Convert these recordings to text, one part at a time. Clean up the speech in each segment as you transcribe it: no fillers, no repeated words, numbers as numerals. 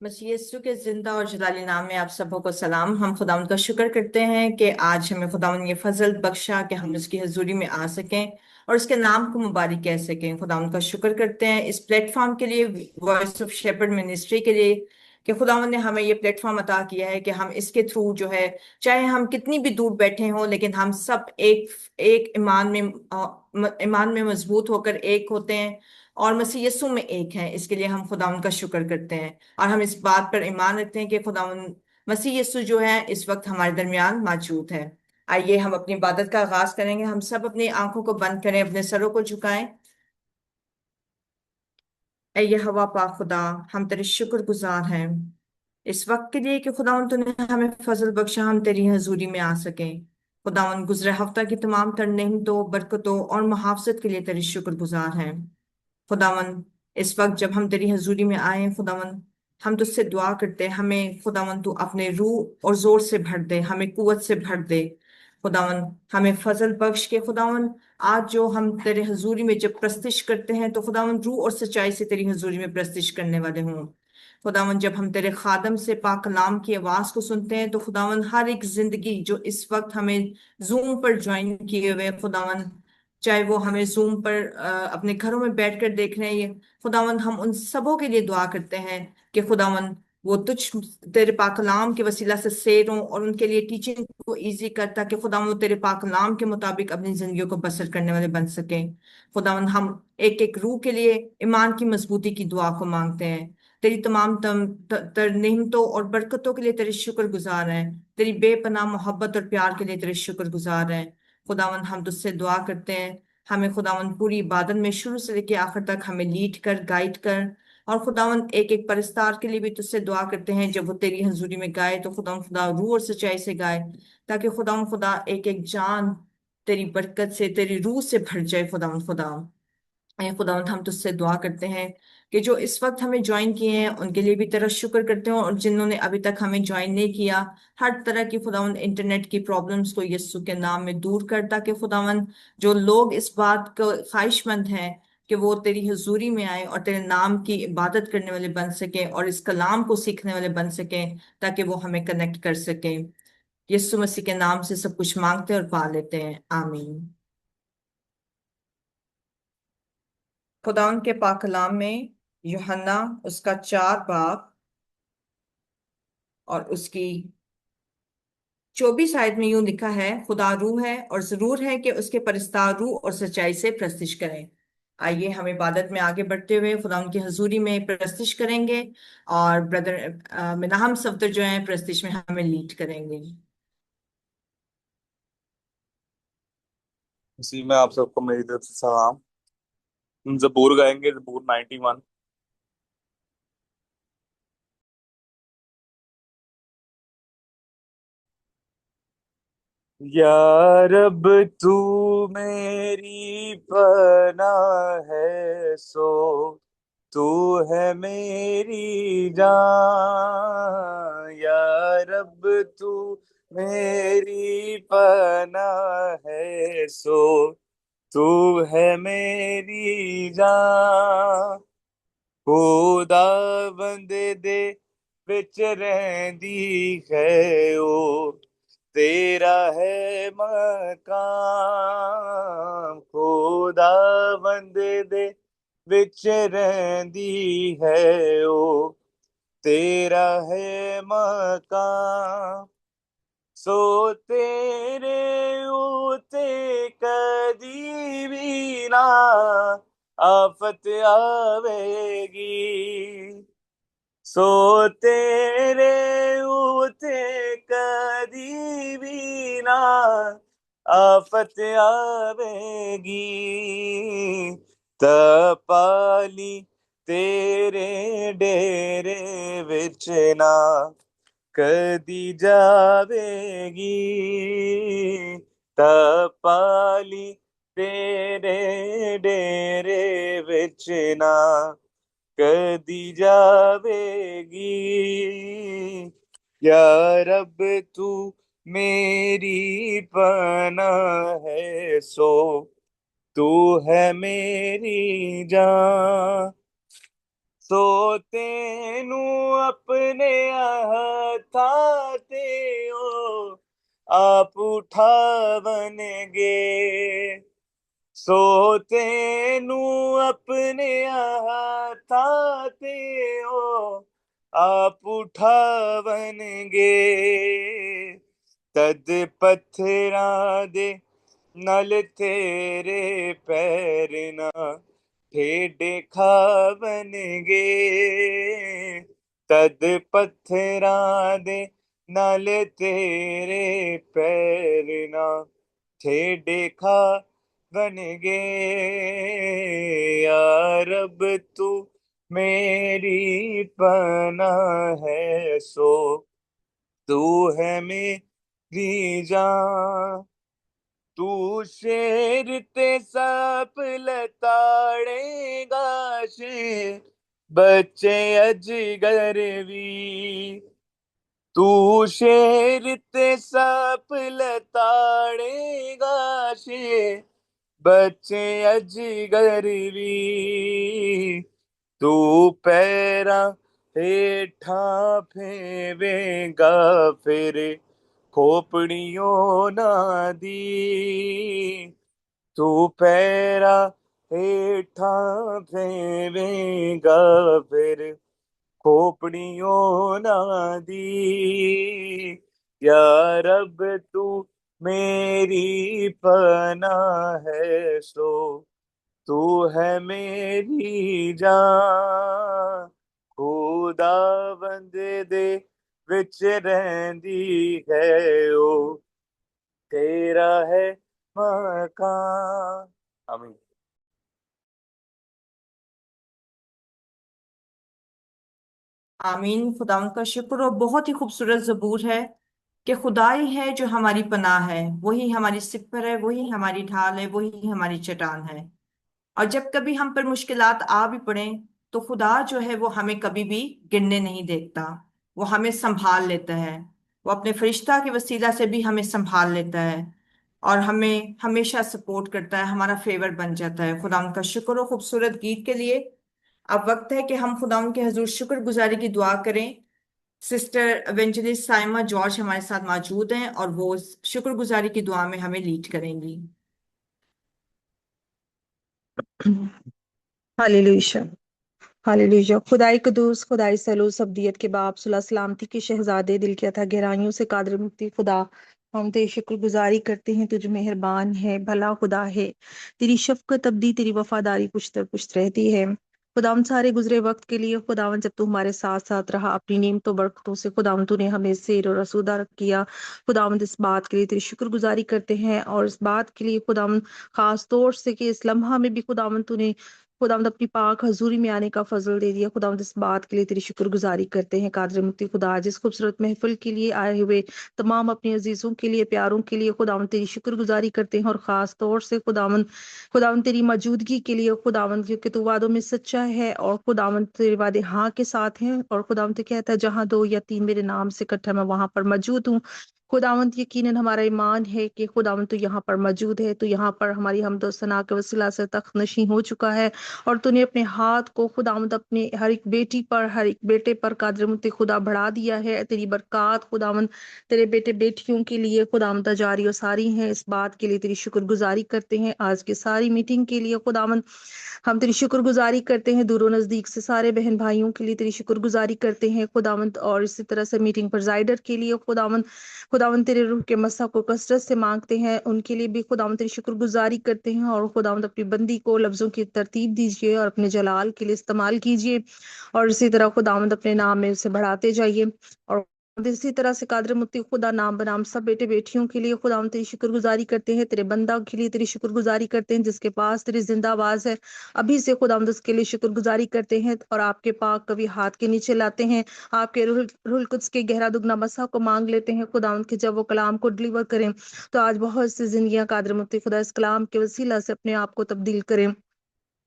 मसीह यीशु के जिंदा और जलाली नाम में आप सबों को सलाम। हम खुदावंद का शुक्र करते हैं कि आज हमें खुदावंद ये फजल बख्शा कि हम उसकी हजूरी में आ सकें और उसके नाम को मुबारक कह सकें। खुदावंद का शुक्र करते हैं इस प्लेटफॉर्म के लिए, वॉइस ऑफ शेपर्ड मिनिस्ट्री के लिए, कि खुदावंद ने हमें ये प्लेटफॉर्म अता किया है कि हम इसके थ्रू जो है, चाहे हम कितनी भी दूर बैठे हों, लेकिन हम सब एक एक ईमान में मजबूत होकर एक होते हैं और मसीह यीशु में एक हैं। इसके लिए हम खुदावंद का शुक्र करते हैं और हम इस बात पर ईमान रखते हैं कि खुदावंद मसीह यीशु जो है इस वक्त हमारे दरमियान मौजूद है। आइए हम अपनी इबादत का आगाज करेंगे। हम सब अपनी आंखों को बंद करें, अपने सरों को झुकाएं। ऐ यहोवा पाक खुदा, हम तेरे शुक्रगुजार हैं इस वक्त के लिए कि खुदावंद तूने हमें फजल बख्शा, हम तेरी हजूरी में आ सकें। खुदावंद गुज़रे हफ्ता की तमाम तर नेमतों, बरकतों और मुहाफ़ज़त के लिए तेरे शुक्रगुजार हैं। खुदावन, इस वक्त जब हम तेरी हजूरी में आए हैं खुदावन, हम तुझसे दुआ करते हैं, हमें खुदावन तू अपने रूह और जोर से भर दे, हमें कुव्वत से भर दे। खुदावन, हमें फजल बख्श के खुदावन, आज जो हम तेरे हजूरी में जब प्रस्तिश करते हैं तो खुदावन रूह और सच्चाई से तेरी हजूरी में प्रस्तिश करने वाले हों। खुदावन, जब हम तेरे खादम से पाक कलाम की आवाज को सुनते हैं तो खुदावन हर एक जिंदगी जो इस वक्त हमें जूम पर ज्वाइन किए हुए हैं, खुदावन, चाहे वो हमें जूम पर अपने घरों में बैठकर देख रहे हैं, ये खुदावंद हम उन सबों के लिए दुआ करते हैं कि खुदावंद वो तुझ तेरे पाकलाम के वसीला से सेर हों और उनके लिए टीचिंग को इजी कर, ताकि खुदावंद वो तेरे पाकलाम के मुताबिक अपनी जिंदगियों को बसर करने वाले बन सकें। खुदावंद, हम एक एक रूह के लिए ईमान की मजबूती की दुआ को मांगते हैं। तेरी तमाम तर नेमतों और बरकतों के लिए तेरे शुक्रगुजार हैं। तेरी बेपनाह मोहब्बत और प्यार के लिए तेरे शुक्रगुजार हैं। खुदावंद, हम तुझसे दुआ करते हैं, हमें खुदावंद पूरी इबादत में शुरू से लेकर आखिर तक हमें लीड कर, गाइड कर। और खुदावंद, एक एक परस्तार के लिए भी तुझसे दुआ करते हैं, जब वो तेरी हजूरी में गाए तो खुदावंद खुदा रूह और सच्चाई से गाए, ताकि खुदावंद खुदा एक एक जान तेरी बरकत से, तेरी रूह से भर जाए। खुदावंद खुदा, ऐ खुदावंद, हम तुझसे दुआ करते हैं कि जो इस वक्त हमें ज्वाइन किए हैं उनके लिए भी तेरा शुक्र करते हो, और जिन्होंने अभी तक हमें ज्वाइन नहीं किया, हर तरह की खुदावंद इंटरनेट की प्रॉब्लम्स को यीशु के नाम में दूर कर, ताकि खुदावंद जो लोग इस बात को ख्वाहिशमंद हैं कि वो तेरी हजूरी में आए और तेरे नाम की इबादत करने वाले बन सकें और इस कलाम को सीखने वाले बन सकें, ताकि वो हमें कनेक्ट कर सकें। यीशु मसीह के नाम से सब कुछ मांगते और पा लेते हैं, आमीन। खुदावंद के पाक कलाम में यूहन्ना उसका 4 बाब और उसकी 24 आयत में यूं लिखा है, खुदा रूह है और जरूर है कि उसके परस्तार रूह और सच्चाई से प्रस्तिश करें। आइए हम इबादत में आगे बढ़ते हुए खुदावंद की हजूरी में प्रस्तिश करेंगे और ब्रदर मिनाहम सफदर जो है प्रस्तिश में हमें लीड करेंगे। इसी में आप सबको मेरी तरफ से सलाम। हम जबूर गाएंगे, जबूर 91। या रब, तू मेरी पनाह है, सो तू है मेरी जान। या रब, तू मेरी पनाह है, सो तू है मेरी जान। खुदा बंदे दे विच रहंदी है, ओ तेरा है मकाम। खुदा बंदे दे विच रहंदी है, ओ तेरा है मकाम। सो तेरे उते कदी भी ना आफत आवेगी। सो तेरे उते कदी भी ना आफत आवेगी। तपाली तेरे डेरे विच ना कदी जावेगी। तपाली तेरे डेरे विच ना कदी जावेगी। या रब, तू मेरी पनाह है, सो तू है मेरी जान। सो तेनू अपने हथा ते ओ आप उठावनगे। सो तेनू अपने हथा ते ओ आप उठावनगे। तद पत्थरां दे नल तेरे पैर ना ठेडे खावनगे। तद पत्थरां दे नल तेरे पैर ना ठेडे खावनगे। या रब तू मेरी पनाह है, सो तू है मेरी जान। तू शेर ते सप लताड़ेगा, शेर बच्चे अजगर भी। तू शेर ते सप लताड़ेगा, शेर बच्चे अजगर भी। तू पैरा हेठा फेवेगा, फिर खोपड़ियों ना दी। तू पैरा हेठा फेवेगा, फिर खोपड़ियों ना दी। या रब तू मेरी पनाह है, सो तू है मेरी जान। खुदा बंदे दे विच रहंदी है, ओ तेरा है मकान। आमीन। आमीन। खुदावंद का शुक्र। और बहुत ही खूबसूरत ज़बूर है कि खुदाई है जो हमारी पनाह है, वही हमारी सिपर है, वही हमारी ढाल है, वही हमारी चट्टान है। और जब कभी हम पर मुश्किलात आ भी पड़े तो खुदा जो है वो हमें कभी भी गिरने नहीं देता। वो हमें संभाल लेता है। वो अपने फरिश्ता के वसीला से भी हमें संभाल लेता है और हमें हमेशा सपोर्ट करता है, हमारा फेवर बन जाता है। खुदा उनका शुक्र। और खूबसूरत गीत के लिए अब वक्त है कि हम खुदा उनके हजूर शुक्रगुजारी की दुआ करें। सिस्टर एवेंजलिस्ट साइमा जॉर्ज हमारे साथ मौजूद हैं और वो शुक्रगुजारी की दुआ में हमें लीड करेंगी। हालेलुया। हालेलुया। खुदाई कदूस, खुदाई सलो सबदियत के बाप, सुलह सलामती के शहजादे, दिल की अथाह गहराइयों से कादर मुक्ति खुदा, हम तेरी शुक्रगुजारी करते हैं। तुझ मेहरबान है, भला खुदा है। तेरी शफकत अब्दी, तेरी वफादारी पुश्तर पुश्त रहती है। खुदावन सारे गुजरे वक्त के लिए खुदावन, जब तू हमारे साथ साथ रहा अपनी नेमतों बरकतों से खुदावन, तूने हमें सेर और रसूदा किया। खुदावन इस बात के लिए तेरी शुक्रगुजारी करते हैं और इस बात के लिए खुदावन खास तौर से कि इस लम्हा में भी खुदावन तूने खुदावंद अपनी पाक हजूरी में आने का फजल दे दिया। खुदावंद इस बात के लिए तेरी शुक्रगुजारी करते हैं। कादर मुक्ति खुदा, जिस खूबसूरत महफिल के लिए आए हुए तमाम अपने अजीजों के लिए, प्यारों के लिए खुदावंद तेरी शुक्रगुजारी करते हैं और खास तौर से खुदावंद खुदावंद तेरी मौजूदगी के लिए खुदावंद, क्योंकि तू वादों में सच्चा है और खुदावंद तेरे वादे हाँ के साथ हैं। और खुदावंद तो कहता है, जहां दो या तीन मेरे नाम से इकट्ठा, मैं वहां पर मौजूद हूँ। खुदावंद यकीनन हमारा ईमान है कि खुदावंद तो यहाँ पर मौजूद है। तो यहाँ पर हमारी हमद और सना के वसीला से तख्त नशी हो चुका है और तूने अपने हाथ को खुदावंद अपने हर एक बेटी पर, हर एक बेटे पर कादर मुत्ती खुदा बढ़ा दिया है। तेरी बरकत खुदावंद तेरे बेटे बेटियों के लिए खुदावंद जारी और सारी हैं। इस बात के लिए तेरी शुक्रगुजारी करते हैं। आज की सारी मीटिंग के लिए खुदावंद हम तेरी शुक्रगुजारी करते हैं। दूरों नजदीक से सारे बहन भाइयों के लिए तेरी शुक्रगुजारी करते हैं खुदावंद, और इसी तरह से मीटिंग प्रिजाइडर के लिए खुदावंद खुदावंद तेरे रूह के मसा को कसरत से मांगते हैं, उनके लिए भी खुदावंद तेरी शुक्रगुजारी करते हैं। और खुदावंद अपनी बंदी को लफ्जों की तरतीब दीजिए और अपने जलाल के लिए इस्तेमाल कीजिए और इसी तरह खुदावंद अपने नाम में उसे बढ़ाते जाइए। और इसी तरह से कादर मुत्ती खुदा नाम बनाम सब बेटे बेटियों के लिए खुदावंद तेरी शुक्रगुजारी करते हैं। तेरे बंदा के लिए तेरी शुक्रगुजारी करते हैं जिसके पास तेरी जिंदा आवाज है। अभी से खुदावंद उसके लिए शुक्रगुजारी करते हैं और आपके पाक कभी हाथ के नीचे लाते हैं। आपके रूहुल कुद्स के गहरा दुगना मसा को मांग लेते हैं खुदावंद के, जब वो कलाम को डिलीवर करें तो आज बहुत सी जिंदगियां कादर मुत्ती खुदा इस कलाम के वसीला से अपने आप को तब्दील करें।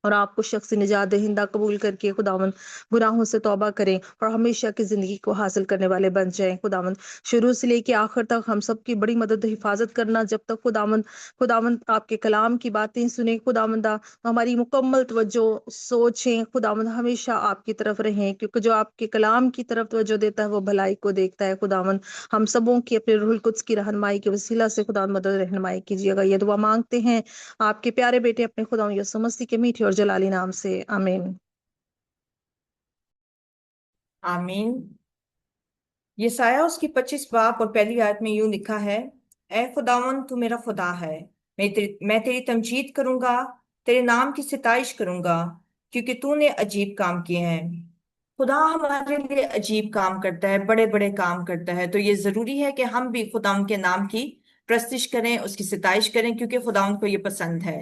और आपको शख्स निजात दहिंदा कबूल करके खुदावंद गुनाहों से तौबा करें और हमेशा की ज़िंदगी को हासिल करने वाले बन जाएं। खुदावंद शुरू से लेके आखिर तक हम सब की बड़ी मदद हिफाजत करना, जब तक खुदावंद खुदावंद आपके कलाम की बातें सुने खुदावंदा, हमारी मुकम्मल तवज्जो सोचें खुदावंद, हमेशा आपकी तरफ रहें, क्योंकि जो आपके कलाम की तरफ तवज्जो देता है वो भलाई को देखता है। खुदावंद हम सबों की अपने रूहुल कुद्स की रहनुमाई के वसीला से खुदावंद मदद रहनुमाई कीजिएगा। ये दुआ मांगते हैं आपके प्यारे बेटे अपने खुदा यीशु मसीह के मीठे और जलाली नाम से, आमीन। आमीन। यसाया उसकी 25 बाब और पहली आयत में यूं लिखा है, ऐ खुदावन तू मेरा खुदा है, मैं तेरी तमजीद करूंगा, तेरे नाम की सिताइश करूंगा, क्योंकि तूने अजीब काम किए हैं। खुदा हमारे लिए अजीब काम करता है, बड़े बड़े काम करता है, तो ये जरूरी है कि हम भी खुदा के नाम की प्रस्तिश करें, उसकी सिताइश करें, क्योंकि खुदा को ये पसंद है।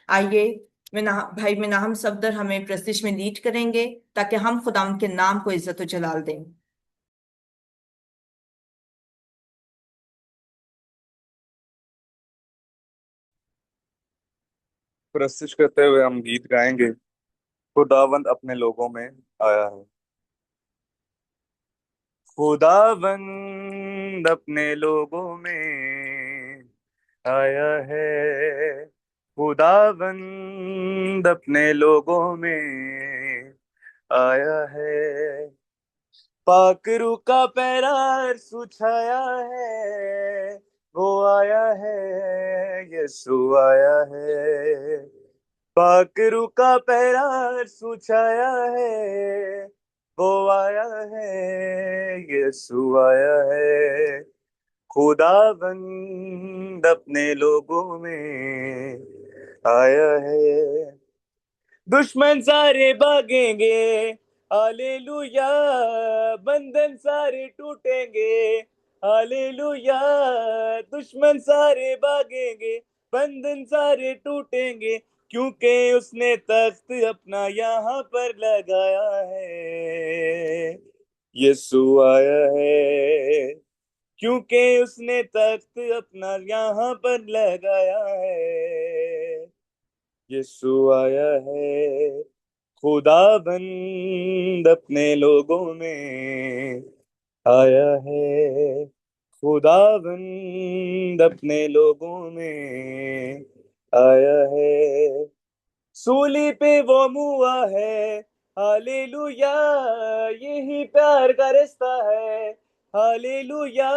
आइए भाई मिनाहम सफदर हमें प्रस्तिश में लीड करेंगे, ताकि हम खुदा के नाम को इज्जत और जलाल दें। प्रस्तुत करते हुए हम गीत गाएंगे, खुदावंद अपने लोगों में आया है। खुदावंद अपने लोगों में आया है। खुदावंद अपने लोगों में आया है। पाकरू का पैरार सुछाया है, वो आया है, यीशु आया है। पाकरू का पैरार सुछाया है, वो आया है, यीशु आया है। खुदाबंद अपने लोगों में आया है। दुश्मन सारे भागेंगे, हालेलुया। बंधन सारे टूटेंगे, हालेलुया। दुश्मन सारे भागेंगे, बंधन सारे टूटेंगे, क्योंकि उसने तख्त अपना यहाँ पर लगाया है, यीशु आया है। क्योंकि उसने तख्त अपना यहाँ पर लगाया है, यीशु आया है। खुदाबंद अपने लोगों में आया है। खुदाबंद अपने लोगों में आया है। सूली पे वो मुआ है, हालेलुया। यही प्यार का रिश्ता है, हालेलुया।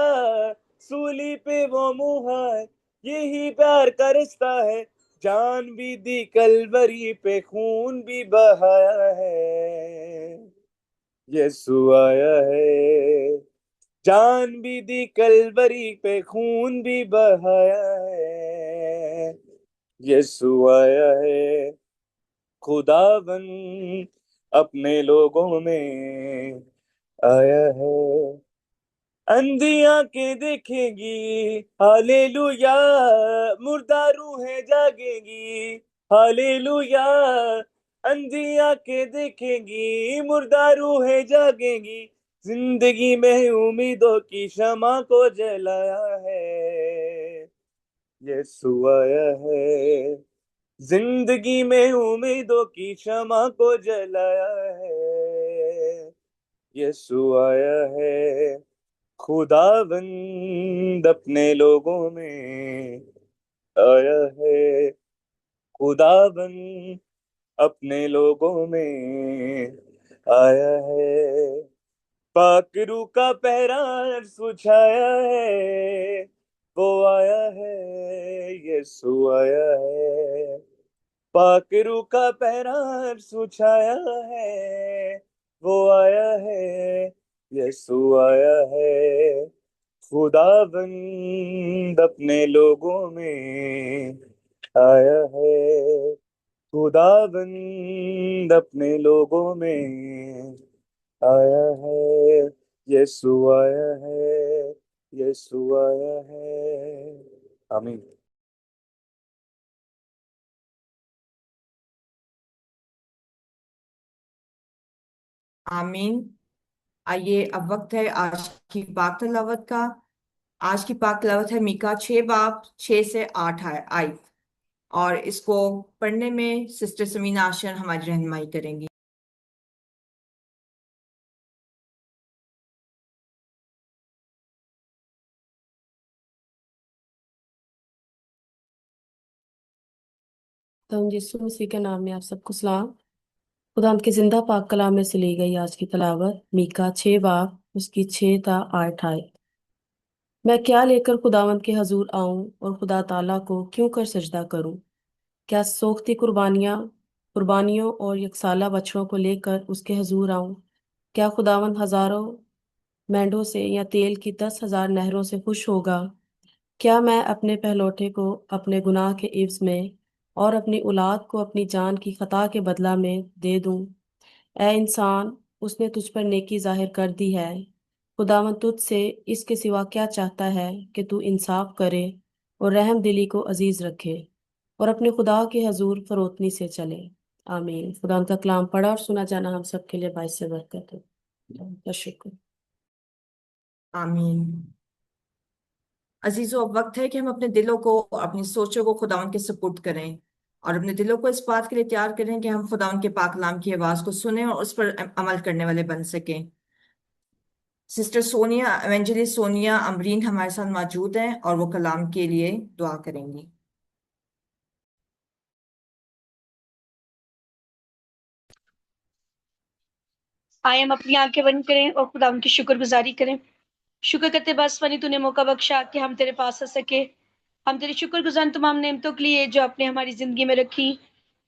सूली पे वो मुआ है, यही प्यार का रिश्ता है। जान भी दी कलवरी पे, खून भी बहाया है, यीशु आया है। जान भी दी कलवरी पे, खून भी बहाया है, यीशु आया है। खुदावन अपने लोगों में आया है। अंधी आंखें देखेंगी, हालेलुया। मुर्दा रूहें जागेंगी, हालेलुया। अंधी आंखें देखेंगी, मुर्दा रूहें जागेंगी। जिंदगी में उम्मीदों की शमा को जलाया है, यीशु आया है। जिंदगी में उम्मीदों की शमा को जलाया है, यीशु आया है। खुदावंद अपने लोगों में आया है। खुदावंद अपने लोगों में आया है। पाकरू का पहरा सुझाया है, वो आया है, यीशु आया है। पाकरू का पहरा सुझाया है, वो आया है, यीशु आया है। खुदाबंद अपने लोगों में आया है। खुदाबंद अपने लोगों में आया है, यीशु आया है, यीशु आया है। आमीन। आमीन। आइए अब वक्त है आज की पाक तिलावत का। आज की पाक तिलावत है मीका 6 बाब 6 से 8 आयत। और इसको पढ़ने में सिस्टर समीना आशर हमारी रहनुमाई करेंगी। तो यीशु मसीह के नाम में आप सबको सलाम। खुदावंद के जिंदा पाक कलाम में से ली गई आज की तलावत मीका 6 बाब उसकी 6 ता 8 आयत। मैं क्या लेकर खुदावंद के हजूर आऊं और खुदा ताला को क्यों कर सजदा करूं? क्या सोख्ती कुर्बानियों और यकसाला बछड़ों को लेकर उसके हजूर आऊं? क्या खुदावंद हजारों मेंढों से या तेल की 10,000 नहरों से खुश होगा? क्या मैं अपने पहलौठे को अपने गुनाह के इव्ज में और अपनी औलाद को अपनी जान की खता के बदला में दे दूं? ए इंसान, उसने तुझ पर नेकी जाहिर कर दी है। खुदावंद तुझसे इसके सिवा क्या चाहता है कि तू इंसाफ करे और रहम दिली को अजीज रखे और अपने खुदा के हजूर फरोतनी से चले। आमीन। खुदा का कलाम पढ़ा और सुना जाना हम सबके लिए बाइस से बरकत हो। का शुक्र। आमीन। अजीजों, अब वक्त है कि हम अपने दिलों को, अपनी सोचों को खुदावन के सुपुर्द करें और अपने दिलों को इस बात के लिए तैयार करें कि हम खुदावन के पाक कलाम की आवाज को सुने और उस पर अमल करने वाले बन सकें। सिस्टर सोनिया, एवेंजलिस्ट सोनिया अमरीन हमारे साथ मौजूद हैं और वो कलाम के लिए दुआ करेंगी। आए हम अपनी आंखें बंद करें और खुदा उनकी शुक्रगुजारी करें। शुक्र करते बस फनी तूने मौका बख्शा कि हम तेरे पास आ सके। हम तेरे शुक्रगुजार उन तमाम नेमतों के लिए जो आपने हमारी जिंदगी में रखी।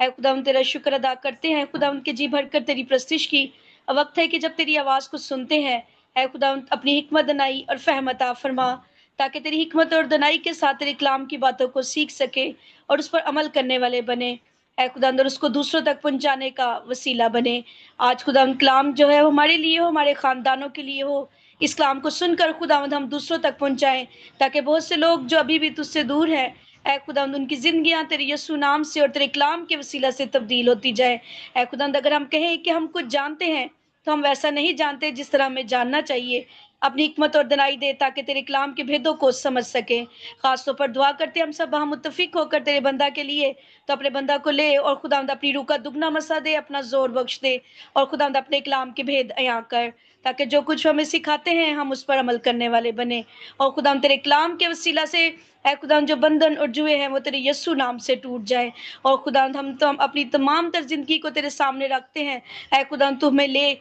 ऐ खुदा हम तेरा शुक्र अदा करते हैं। खुदा उनके जी भर कर तेरी प्रस्तिश की। अब वक्त है कि जब तेरी आवाज को सुनते हैं, ऐ खुदा अपनी हिकमत दनाई और फहमत आ फरमा, ताकि तेरी हिकमत और दनाई के साथ तेरे कलाम की बातों को सीख सके और उस पर अमल करने वाले बने। ऐ खुदा अंदर उसको दूसरों तक पहुंचाने का वसीला बने। आज खुदा कलाम जो है वो हमारे लिए हो, हमारे खानदानों के लिए हो। इस कलाम को सुनकर खुदावंद हम दूसरों तक पहुंचाएं, ताकि बहुत से लोग जो अभी भी तुझसे दूर हैं, ऐ खुदावंद उनकी जिंदगियां तेरे यीशु नाम से और तेरे कलाम के वसीला से तब्दील होती जाए। ऐ खुदावंद अगर हम कहें कि हम कुछ जानते हैं, तो हम वैसा नहीं जानते जिस तरह हमें जानना चाहिए। अपनी हिकमत और दनाई दे ताकि तेरे कलाम के भेदों को समझ सके। खासतौर पर दुआ करते हम सब वहां मुत्तफिक होकर तेरे बंदा के लिए, तो अपने बंदा को ले और खुदावंद अपनी रूह का दुगना मसा दे, अपना जोर बख्श दे और खुदावंद अपने कलाम के भेद अयां कर, ताकि जो कुछ हमें सिखाते हैं हम उस पर अमल करने वाले बने। और खुदाम तेरे कलाम के वसीला से ऐ खुदाम जो बंधन और जुए हैं वो तेरे यस्सु नाम से टूट जाए। और खुदाम हम तो अपनी तमाम तर जिंदगी को तेरे सामने रखते हैं। ऐ खुदाम तू हमें ले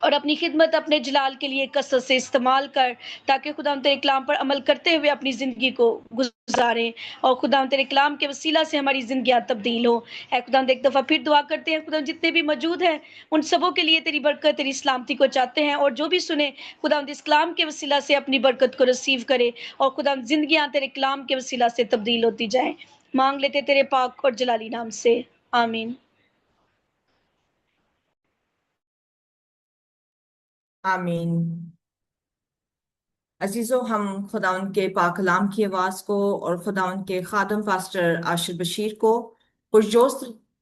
और अपनी खिदमत अपने जलाल के लिए कसरत से इस्तेमाल कर, ताकि खुदा हम तेरे कलाम पर अमल करते हुए अपनी ज़िंदगी को गुजारें और खुदा हम तेरे कलाम के वसीला से हमारी ज़िंदगियां तब्दील हो। ऐ खुदा हम एक दफ़ा फिर दुआ करते हैं, खुदा जितने भी मौजूद हैं उन सबों के लिए तेरी बरकत तेरी सलामती को चाहते हैं, और जो भी सुने खुदा इस कलाम के वसीला से अपनी बरकत को रिसीव करे और खुदा ज़िंदगियां तेरे कलाम के वसीला से तब्दील होती जाए। मांग लेते तेरे पाक और जलाली नाम से, आमीन। आमीन। अजीजों, हम खुदा उनके पाक कलाम की आवाज को और खुदा उनके खादम पास्टर आशिर बशीर को पुरजोश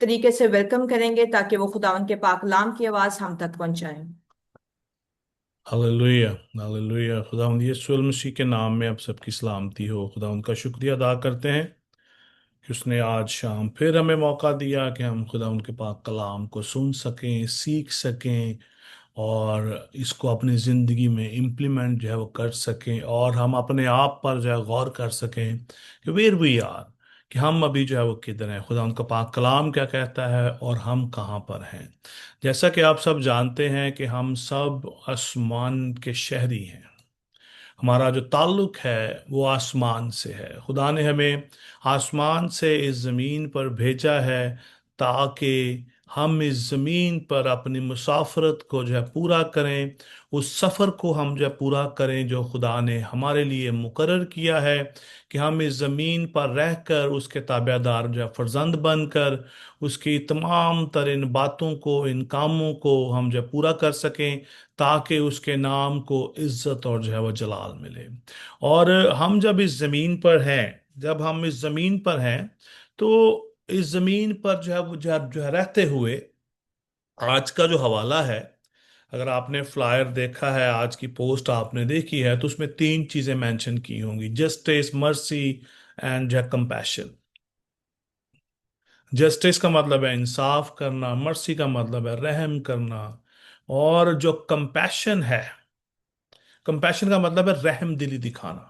तरीके से वेलकम करेंगे, ताकि वो खुदा उनके पाक कलाम की आवाज हम तक पहुंचाएं। Hallelujah, hallelujah. खुदावंद यीशु मसीह के नाम में आप सबकी सलामती हो। खुदा उनका शुक्रिया अदा करते हैं कि उसने आज शाम फिर हमें मौका दिया कि हम खुदा उनके पाक कलाम को सुन सकें, सीख सकें और इसको अपनी ज़िंदगी में इम्प्लीमेंट जो है वो कर सकें, और हम अपने आप पर जो है गौर कर सकें कि वेर वी आर, कि हम अभी जो है वो किधर हैं, खुदा उनका पाक कलाम क्या कहता है और हम कहाँ पर हैं। जैसा कि आप सब जानते हैं कि हम सब आसमान के शहरी हैं। हमारा जो ताल्लुक है वो आसमान से है। खुदा ने हमें आसमान से इस ज़मीन पर भेजा है ताकि हम इस ज़मीन पर अपनी मुसाफरत को जो है पूरा करें, उस सफ़र को हम जो है पूरा करें जो खुदा ने हमारे लिए मुकर्रर किया है, कि हम इस ज़मीन पर रहकर उसके ताबेदार जो है फ़र्जंद बनकर उसकी तमाम तर इन बातों को, इन कामों को हम जो है पूरा कर सकें, ताकि उसके नाम को इज्जत और जो है वो जलाल मिले। और हम जब इस ज़मीन पर हैं, जब हम इस ज़मीन पर हैं, तो इस ज़मीन पर जो है वो जो है रहते हुए आज का जो हवाला है, अगर आपने फ्लायर देखा है, आज की पोस्ट आपने देखी है, तो उसमें तीन चीज़ें मेंशन की होंगी: justice, mercy and compassion. Justice का मतलब है इंसाफ करना, मर्सी का मतलब है रहम करना, और जो कंपैशन है, कंपैशन का मतलब है रहम दिली दिखाना।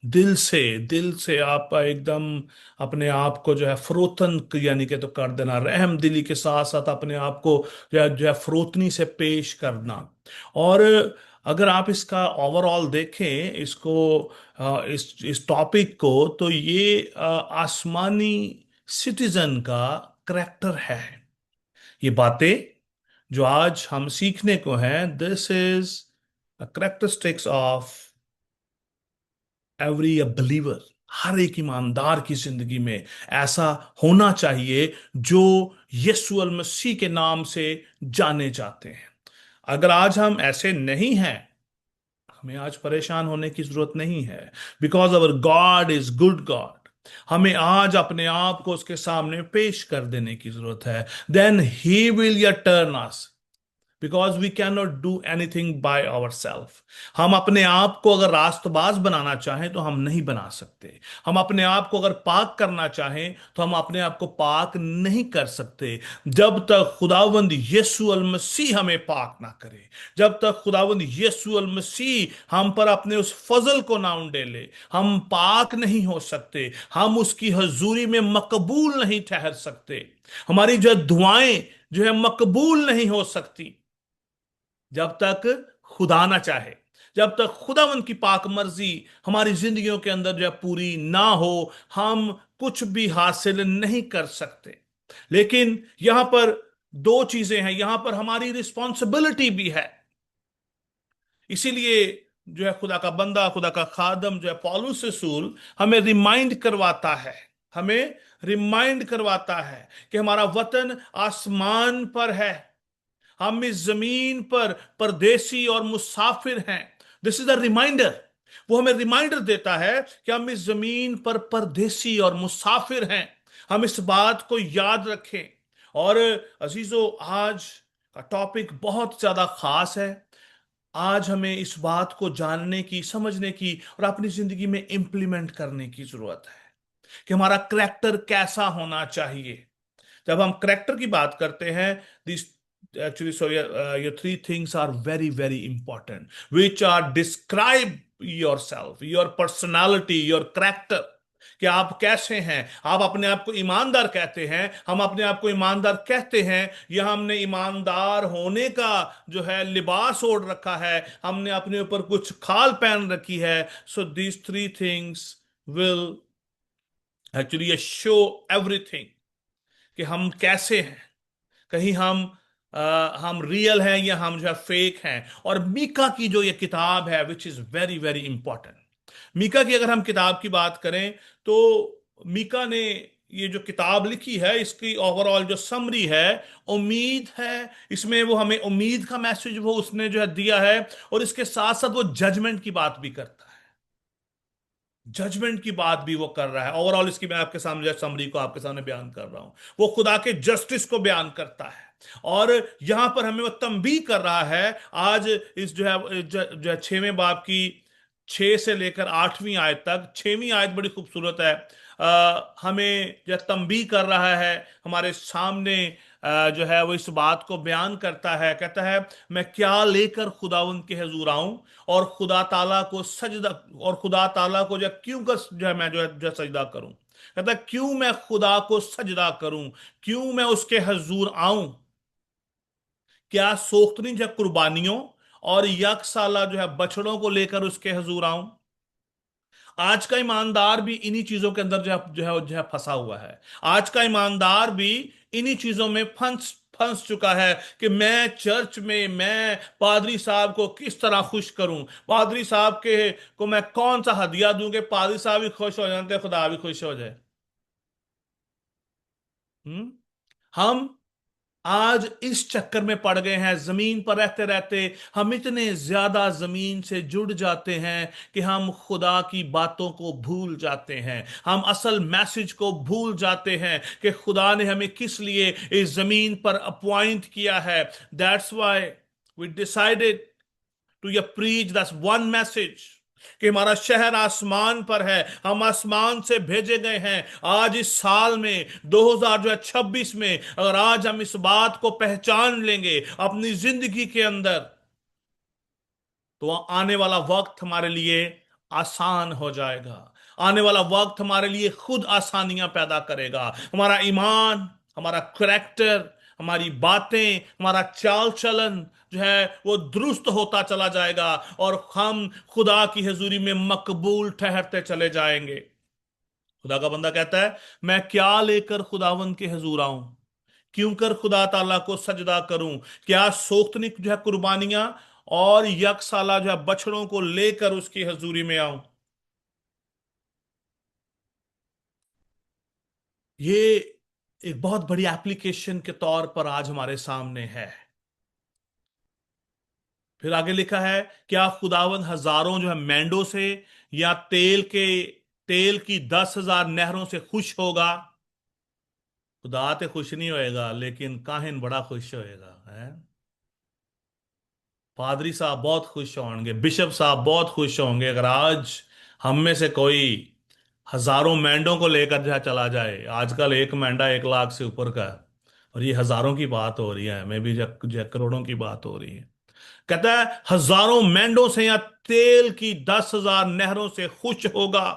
दिल से आप एकदम अपने आप को जो है फरोतन यानी कि तो कर देना, रहम दिली के साथ साथ अपने आप को जो है फरोतनी से पेश करना। और अगर आप इसका ओवरऑल देखें इसको, इस टॉपिक को, तो ये आसमानी सिटीजन का करेक्टर है। ये बातें जो आज हम सीखने को हैं, this is characteristics of every believer. हर एक ईमानदार की जिंदगी में ऐसा होना चाहिए जो यीशु मसीह के नाम से जाने जाते हैं। अगर आज हम ऐसे नहीं हैं, हमें आज परेशान होने की जरूरत नहीं है, because our God is good God. हमें आज अपने आप को उसके सामने पेश कर देने की जरूरत है। Then he will ya turn us, because we can not do anything by our self. हम अपने आप को अगर रास्तबाज बनाना चाहें तो हम नहीं बना सकते। हम अपने आप को अगर पाक करना चाहें तो हम अपने आप को पाक नहीं कर सकते जब तक खुदावंद यीशु अल मसीह हमें पाक ना करे, जब तक खुदावंद यीशु अल मसीह हम पर अपने उस फजल को ना उंडेले। हम पाक नहीं हो सकते, हम उसकी हजूरी में मकबूल नहीं ठहर सकते। हमारी जो दुआएं जो है मकबूल नहीं हो सकती जब तक खुदा ना चाहे, जब तक खुदावंद की पाक मर्जी हमारी जिंदगियों के अंदर जो है पूरी ना हो। हम कुछ भी हासिल नहीं कर सकते। लेकिन यहां पर दो चीजें हैं, यहां पर हमारी रिस्पॉन्सिबिलिटी भी है। इसीलिए जो है खुदा का बंदा, खुदा का खादम जो है पौलुस रसूल हमें रिमाइंड करवाता है, हमें रिमाइंड करवाता है कि हमारा वतन आसमान पर है, हम इस जमीन पर परदेसी और मुसाफिर हैं। This is a reminder. वो हमें रिमाइंडर देता है कि हम इस जमीन पर परदेसी और मुसाफिर हैं। हम इस बात को याद रखें। और अजीजों, आज का टॉपिक बहुत ज्यादा खास है। आज हमें इस बात को जानने की, समझने की और अपनी जिंदगी में इंप्लीमेंट करने की जरूरत है कि हमारा करैक्टर कैसा होना चाहिए। जब हम करेक्टर की बात करते हैं, this actually so your three things are very very important, which are describe yourself, your personality, your character, कि आप कैसे हैं। आप अपने आप को ईमानदार कहते हैं, हम अपने आप को ईमानदार कहते हैं, या हमने ईमानदार होने का जो है लिबास ओढ़ रखा है, हमने अपने ऊपर कुछ खाल पहन रखी है। So these three things will actually show everything कि हम कैसे हैं। कहीं हम रियल हैं या हम जो है फेक हैं। और मीका की जो ये किताब है, which is very very important, Micah की अगर हम किताब की बात करें तो मीका ने ये जो किताब लिखी है, इसकी ओवरऑल जो समरी है, उम्मीद है। इसमें वो हमें उम्मीद का मैसेज वो उसने जो है दिया है, और इसके साथ साथ वो जजमेंट की बात भी करता है, जजमेंट की बात भी वो कर रहा है। ओवरऑल इसकी मैं आपके सामने समरी को आपके सामने बयान कर रहा हूं। वो खुदा के जस्टिस को बयान करता है, और यहां पर हमें वो तंबीह कर रहा है। आज इस जो है 6वें बाब की 6 से लेकर 8वीं आयत तक, 6वीं आयत बड़ी खूबसूरत है। हमें जो है तंबीह कर रहा है, हमारे सामने जो है वो इस बात को बयान करता है। कहता है, मैं क्या लेकर खुदावंद के हजूर आऊं और खुदा ताला को सजदा, और खुदा ताला को जो है क्यों कर जो है मैं जो है सजदा करूं। कहता है, क्यों मैं खुदा को सजदा करूं, क्यों मैं उसके हजूर आऊं। क्या सोख्तनी जो है कुर्बानियों और यकसाला जो है बछड़ों को लेकर उसके हजूर आऊं। आज का ईमानदार भी इन्हीं चीजों के अंदर जो है फंसा हुआ है। आज का ईमानदार भी इन्हीं चीजों में फंस फंस चुका है कि मैं चर्च में मैं पादरी साहब को किस तरह खुश करूं, पादरी साहब के को मैं कौन सा हदिया दूं कि पादरी साहब भी खुश हो जाते, खुदा भी खुश हो जाए। हम्म हम आज इस चक्कर में पड़ गए हैं। जमीन पर रहते रहते हम इतने ज्यादा जमीन से जुड़ जाते हैं कि हम खुदा की बातों को भूल जाते हैं, हम असल मैसेज को भूल जाते हैं कि खुदा ने हमें किस लिए इस जमीन पर अपॉइंट किया है। That's why we decided to preach that's one message, कि हमारा शहर आसमान पर है, हम आसमान से भेजे गए हैं। आज इस साल में 2026 में अगर आज हम इस बात को पहचान लेंगे अपनी जिंदगी के अंदर, तो आने वाला वक्त हमारे लिए आसान हो जाएगा। आने वाला वक्त हमारे लिए खुद आसानियां पैदा करेगा। हमारा ईमान, हमारा करैक्टर, हमारी बातें, हमारा चाल चलन जो है वो दुरुस्त होता चला जाएगा और हम खुदा की हजूरी में मकबूल ठहरते चले जाएंगे। खुदा का बंदा कहता है, मैं क्या लेकर खुदावन के हजूर आऊं, क्यों कर खुदा ताला को सजदा करूं? क्या सोख्तनिक जो है कुर्बानियां और यकसाला जो है बछड़ों को लेकर उसकी हजूरी में आऊं? ये एक बहुत बड़ी एप्लीकेशन के तौर पर आज हमारे सामने है। फिर आगे लिखा है, क्या खुदावंद हजारों जो है मेंढों से या तेल की 10,000 नहरों से खुश होगा? खुदा तो खुश नहीं होएगा, लेकिन काहिन बड़ा खुश होएगा है। पादरी साहब बहुत खुश होंगे, बिशप साहब बहुत खुश होंगे अगर आज हम में से कोई हजारों मेंढों को लेकर जहाँ चला जाए। आजकल एक मेंढा 1 लाख से ऊपर का है, और ये हजारों की बात हो रही है, मैं भी करोड़ों की बात हो रही है। कहता है हजारों मेंढों से या तेल की 10,000 नहरों से खुश होगा।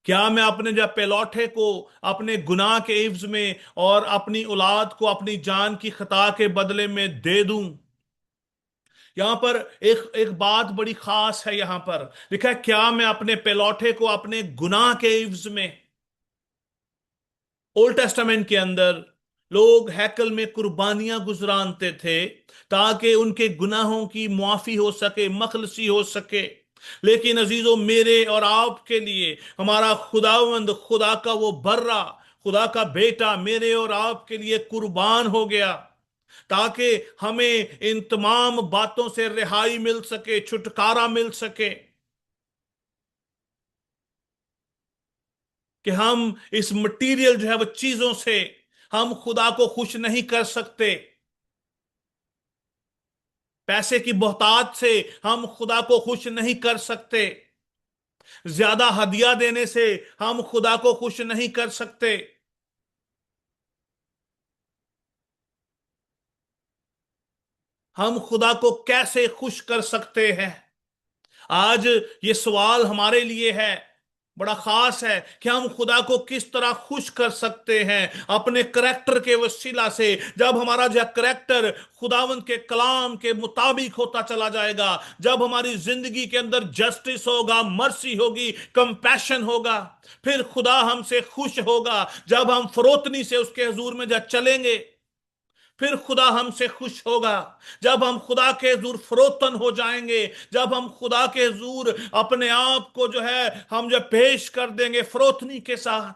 क्या मैं अपने जो पेलौठे को अपने गुनाह के इव्ज में और अपनी औलाद को अपनी जान की खता के बदले में दे दूं? यहां पर एक एक बात बड़ी खास है। यहां पर लिखा है, क्या मैं अपने पेलौठे को अपने गुनाह के इव्ज में। ओल्ड टेस्टामेंट के अंदर लोग हैकल में कुर्बानियां गुजरानते थे ताकि उनके गुनाहों की मुआफी हो सके, मखलसी हो सके। लेकिन अजीजों, मेरे और आपके लिए हमारा खुदावंद, खुदा का वो बर्रा, खुदा का बेटा मेरे और आपके लिए कुर्बान हो गया ताकि हमें इन तमाम बातों से रिहाई मिल सके, छुटकारा मिल सके, कि हम इस मटीरियल जो है वो चीजों से हम खुदा को खुश नहीं कर सकते। पैसे की बहुतात से हम खुदा को खुश नहीं कर सकते। ज्यादा हदिया देने से हम खुदा को खुश नहीं कर सकते। हम खुदा को कैसे खुश कर सकते हैं? आज ये सवाल हमारे लिए है, बड़ा खास है, कि हम खुदा को किस तरह खुश कर सकते हैं अपने करैक्टर के वसीला से। जब हमारा जो करैक्टर खुदावंद के कलाम के मुताबिक होता चला जाएगा, जब हमारी जिंदगी के अंदर जस्टिस होगा, मर्सी होगी, कंपैशन होगा, फिर खुदा हमसे खुश होगा। जब हम फरोतनी से उसके हुजूर में जब चलेंगे, फिर खुदा हमसे खुश होगा। जब हम खुदा के हुजूर फरोतन हो जाएंगे, जब हम खुदा के हुजूर अपने आप को जो है हम जो पेश कर देंगे फरोतनी के साथ,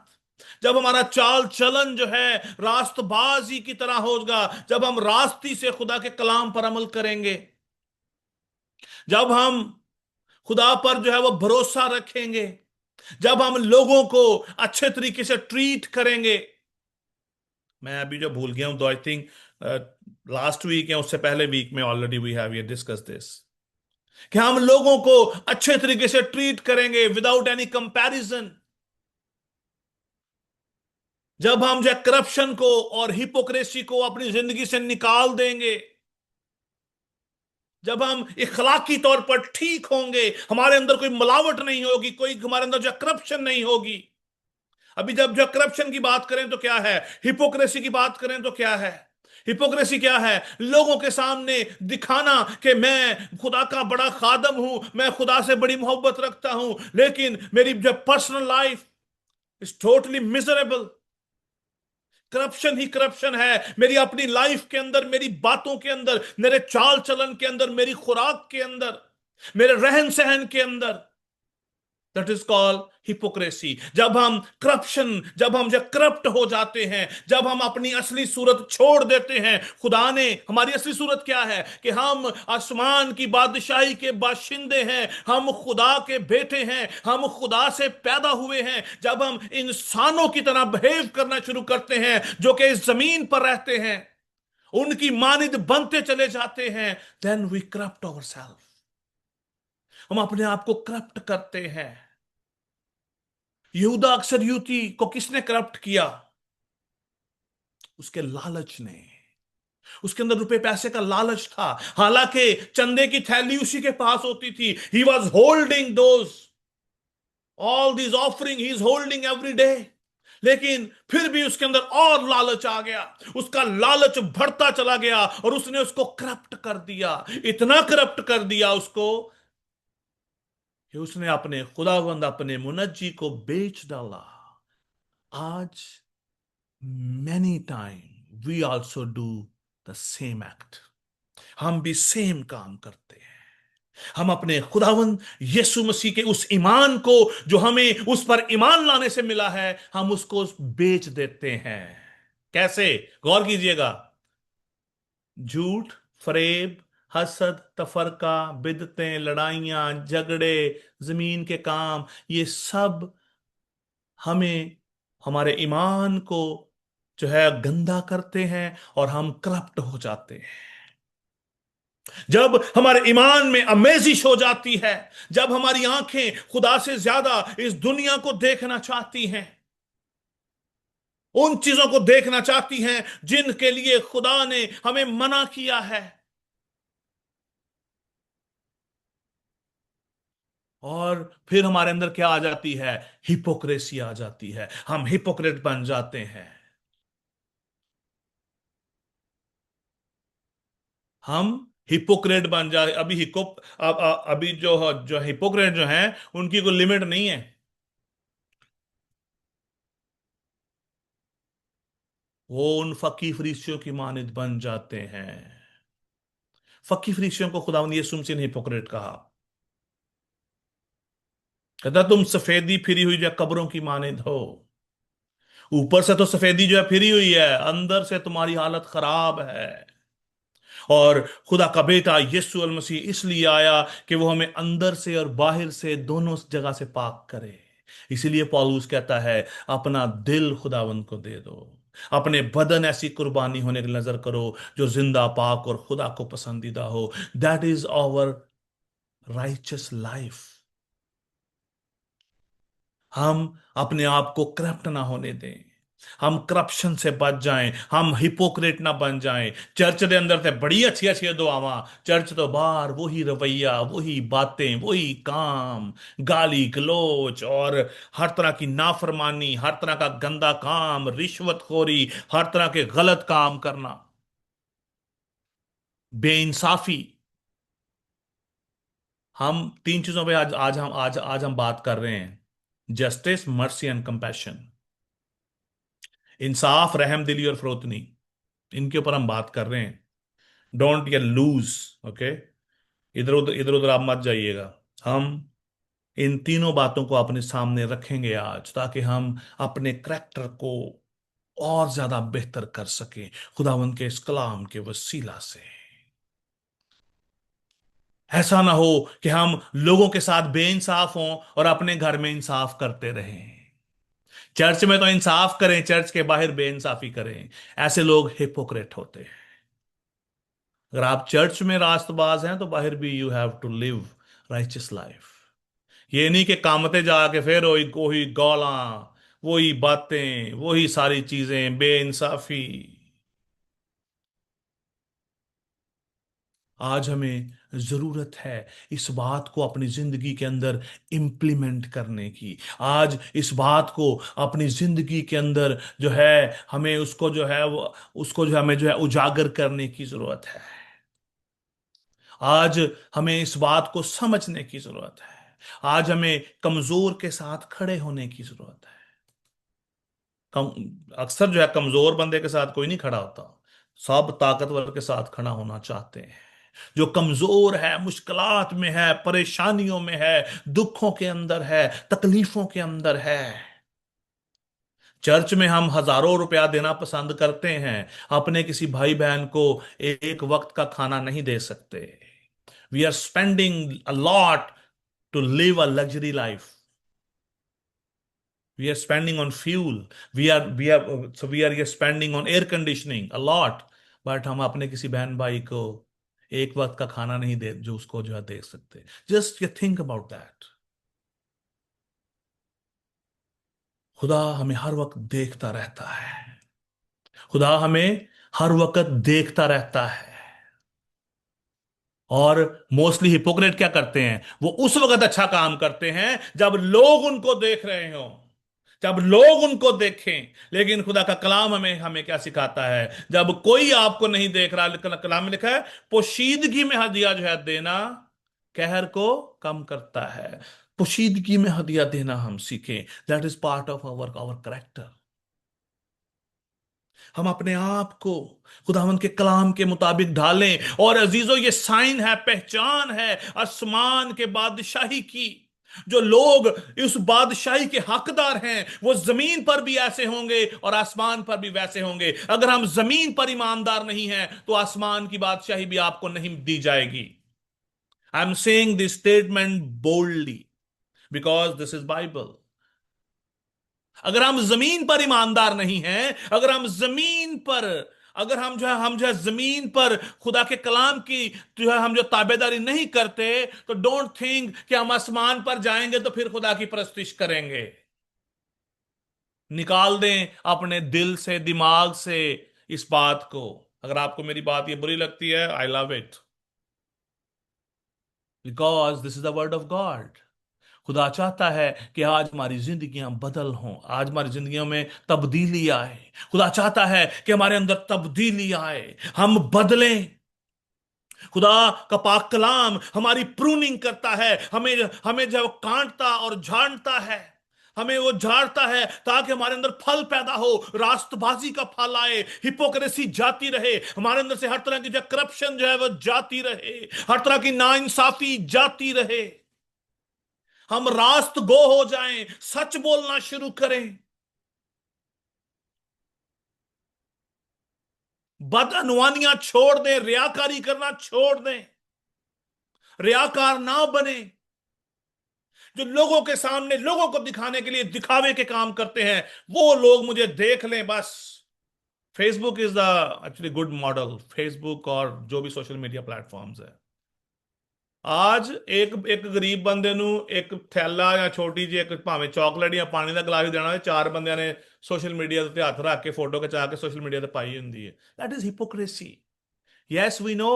जब हमारा चाल चलन जो है रास्तबाजी की तरह होगा, जब हम रास्ती से खुदा के कलाम पर अमल करेंगे, जब हम खुदा पर जो है वो भरोसा रखेंगे, जब हम लोगों को अच्छे तरीके से ट्रीट करेंगे। मैं अभी जो भूल गया हूं, तो आई थिंक लास्ट वीक या उससे पहले वीक में ऑलरेडी वी हैव ये डिस्कस दिस, कि हम लोगों को अच्छे तरीके से ट्रीट करेंगे विदाउट एनी कंपैरिजन। जब हम जो करप्शन को और हिपोक्रेसी को अपनी जिंदगी से निकाल देंगे, जब हम इखलाकी तौर पर ठीक होंगे, हमारे अंदर कोई मिलावट नहीं होगी, कोई हमारे अंदर जो करप्शन नहीं होगी। अभी जब जो करप्शन की बात करें तो क्या है, हिपोक्रेसी की बात करें तो क्या है। हिपोक्रेसी क्या है? लोगों के सामने दिखाना कि मैं खुदा का बड़ा खादम हूं, मैं खुदा से बड़ी मोहब्बत रखता हूं, लेकिन मेरी जो personal life is totally miserable. Corruption he corruption है मेरी अपनी लाइफ के अंदर, मेरी बातों के अंदर, मेरे चाल चलन के अंदर, मेरी खुराक के अंदर, मेरे रहन सहन के अंदर। That is called hypocrisy. जब हम जब करप्ट हो जाते हैं, जब हम अपनी असली सूरत छोड़ देते हैं। खुदा ने हमारी असली सूरत क्या है? कि हम आसमान की बादशाही के बाशिंदे हैं, हम खुदा के बेटे हैं, हम खुदा से पैदा हुए हैं। जब हम इंसानों की तरह बिहेव करना शुरू करते हैं जो कि इस जमीन पर रहते हैं, उनकी मानिद बनते चले जाते हैं, देन वी करप्ट आवरसेल्फ। हम अपने आप को करप्ट करते हैं। यहूदा अक्सर युति को किसने करप्ट किया? उसके लालच ने। उसके अंदर रुपए पैसे का लालच था। हालांकि चंदे की थैली उसी के पास होती थी। He was holding those all these offering, he is holding every day. लेकिन फिर भी उसके अंदर और लालच आ गया। उसका लालच बढ़ता चला गया और उसने उसको करप्ट कर दिया। इतना करप्ट कर दिया उसको कि उसने अपने खुदावंद, अपने मुनज्जी को बेच डाला। आज many time we also do the same act। हम भी सेम काम करते हैं। हम अपने खुदावंद यीशु मसीह के उस ईमान को जो हमें उस पर ईमान लाने से मिला है, हम उसको बेच देते हैं। कैसे? गौर कीजिएगा। झूठ, फरेब, हसद, तफरका, बिदतें, लड़ाइयां, झगड़े, जमीन के काम, ये सब हमें, हमारे ईमान को जो है गंदा करते हैं और हम करप्ट हो जाते हैं। जब हमारे ईमान में अमेजिश हो जाती है, जब हमारी आंखें खुदा से ज्यादा इस दुनिया को देखना चाहती हैं, उन चीजों को देखना चाहती हैं जिनके लिए खुदा ने हमें मना किया है, और फिर हमारे अंदर क्या आ जाती है? हिपोक्रेसी आ जाती है। हम हिपोक्रेट बन जाते हैं। हम हिपोक्रेट बन जाए। अभी अभी जो जो हिपोक्रेट जो हैं, उनकी कोई लिमिट नहीं है। वो उन फकी फरीसियों की मानित बन जाते हैं। फकी फरीसियों को खुदावंद यीशु मसीह ने हिपोक्रेट कहा। कहता तुम सफेदी फिरी हुई जो कब्रों की मानित हो। ऊपर से तो सफेदी जो है फिरी हुई है, अंदर से तुम्हारी हालत खराब है। और खुदा का बेटा यीशु अल मसीह इसलिए आया कि वो हमें अंदर से और बाहर से दोनों जगह से पाक करे। इसीलिए पौलुस कहता है अपना दिल खुदावंद को दे दो, अपने बदन ऐसी कुर्बानी होने की नजर करो जो जिंदा, पाक और खुदा को पसंदीदा हो। That is our righteous life. हम अपने आप को करप्ट ना होने दें। हम करप्शन से बच जाएं। हम हिपोक्रेट ना बन जाएं। चर्च के अंदर से बड़ी अच्छी अच्छी दुआवां, चर्च तो बाहर वही रवैया, वही बातें, वही काम, गाली गलोच और हर तरह की नाफरमानी, हर तरह का गंदा काम, रिश्वतखोरी, हर तरह के गलत काम करना, बेइंसाफी। हम तीन चीजों पे आज हम बात कर रहे हैं। Justice, mercy and compassion. इंसाफ, रहम दिली और फरोतनी, इनके ऊपर हम बात कर रहे हैं। Don't get loose. ओके, इधर उधर आप मत जाइएगा। हम इन तीनों बातों को अपने सामने रखेंगे आज, ताकि हम अपने करैक्टर को और ज्यादा बेहतर कर सकें खुदावंद के इस कलाम के वसीला से। ऐसा ना हो कि हम लोगों के साथ बेइंसाफ हों और अपने घर में इंसाफ करते रहें। चर्च में तो इंसाफ करें, चर्च के बाहर बेइंसाफी करें। ऐसे लोग हिपोक्रेट होते हैं। अगर आप चर्च में रास्तबाज हैं तो बाहर भी you have to live righteous life. ये नहीं कि कामते जाके फिर वही गौला, वही बातें, वही सारी चीजें, बेइंसाफी। आज हमें जरूरत है इस बात को अपनी जिंदगी के अंदर इंप्लीमेंट करने की। आज इस बात को अपनी जिंदगी के अंदर जो है हमें उसको जो है वो उसको जो हमें जो है उजागर करने की जरूरत है। आज हमें इस बात को समझने की जरूरत है। आज हमें कमजोर के साथ खड़े होने की जरूरत है। अक्सर जो है कमजोर बंदे के साथ कोई नहीं खड़ा होता। सब ताकतवर के साथ खड़ा होना चाहते हैं। जो कमजोर है, मुश्किलात में है, परेशानियों में है, दुखों के अंदर है, तकलीफों के अंदर है। चर्च में हम हजारों रुपया देना पसंद करते हैं, अपने किसी भाई बहन को एक वक्त का खाना नहीं दे सकते। We are spending a lot to live a luxury life. We are spending on fuel. We are spending on air conditioning a lot. But हम अपने किसी बहन भाई को एक वक्त का खाना नहीं दे जो उसको जो है देख सकते। Just you think about that. खुदा हमें हर वक्त देखता रहता है। खुदा हमें हर वक्त देखता रहता है। और मोस्टली हिपोक्रेट क्या करते हैं, वो उस वक्त अच्छा काम करते हैं जब लोग उनको देख रहे हो, जब लोग उनको देखें। लेकिन खुदा का कलाम हमें हमें क्या सिखाता है, जब कोई आपको नहीं देख रहा, लेकिन कलाम में लिखा है पोशीदगी में हदिया जो है देना कहर को कम करता है। पोशीदगी में हदिया देना हम सीखें। That is part of our our character. हम अपने आप को खुदावंद के कलाम के मुताबिक ढालें। और अजीजों, ये साइन है, पहचान है आसमान के बादशाही की। जो लोग इस बादशाही के हकदार हैं वो जमीन पर भी ऐसे होंगे और आसमान पर भी वैसे होंगे। अगर हम जमीन पर ईमानदार नहीं हैं तो आसमान की बादशाही भी आपको नहीं दी जाएगी। I am saying this statement boldly because this is Bible. अगर हम जमीन पर ईमानदार नहीं हैं, अगर हम जमीन पर, अगर हम जो है जमीन पर खुदा के कलाम की जो है हम जो ताबेदारी नहीं करते, तो डोंट थिंक कि हम आसमान पर जाएंगे तो फिर खुदा की परस्तिश करेंगे। निकाल दें अपने दिल से, दिमाग से इस बात को। अगर आपको मेरी बात ये बुरी लगती है, I love it, because this is the word of God. खुदा चाहता है कि आज हमारी जिंदगियां बदल हों, आज हमारी जिंदगियों में तब्दीली आए। खुदा चाहता है कि हमारे अंदर तब्दीली आए, हम बदलें। खुदा का पाक कलाम हमारी प्रूनिंग करता है, हमें हमें जब काटता और झाड़ता है, हमें वो झाड़ता है ताकि हमारे अंदर फल पैदा हो, रास्तबाजी का फल आए, हिपोक्रेसी जाती रहे हमारे अंदर से, हर तरह की जो करप्शन जो है वो जाती रहे, हर तरह की नाइंसाफी जाती रहे। हम रास्त गो हो जाएं, सच बोलना शुरू करें, बदअनवानियां छोड़ दें, रियाकारी करना छोड़ दें, रियाकार ना बने जो लोगों के सामने, लोगों को दिखाने के लिए दिखावे के काम करते हैं। वो लोग मुझे देख लें बस। Facebook is the actually good model, Facebook और जो भी सोशल मीडिया प्लेटफॉर्म्स है। आज एक एक गरीब बंदे ਨੂੰ ਇੱਕ ਥੈਲਾ ਜਾਂ ਛੋਟੀ ਜਿਹੀ ਇੱਕ ਭਾਵੇਂ ਚਾਕਲੇਟ ਜਾਂ ਪਾਣੀ ਦਾ ਗਲਾਸ ਦੇਣਾ ਹੋਵੇ, ਚਾਰ ਬੰਦਿਆਂ ਨੇ सोशल मीडिया ਤੇ ਹੱਥ ਰੱਖ ਕੇ फोटो खिंचा के सोशल मीडिया ਤੇ पाई ਹੁੰਦੀ है। That is hypocrisy. Yes we know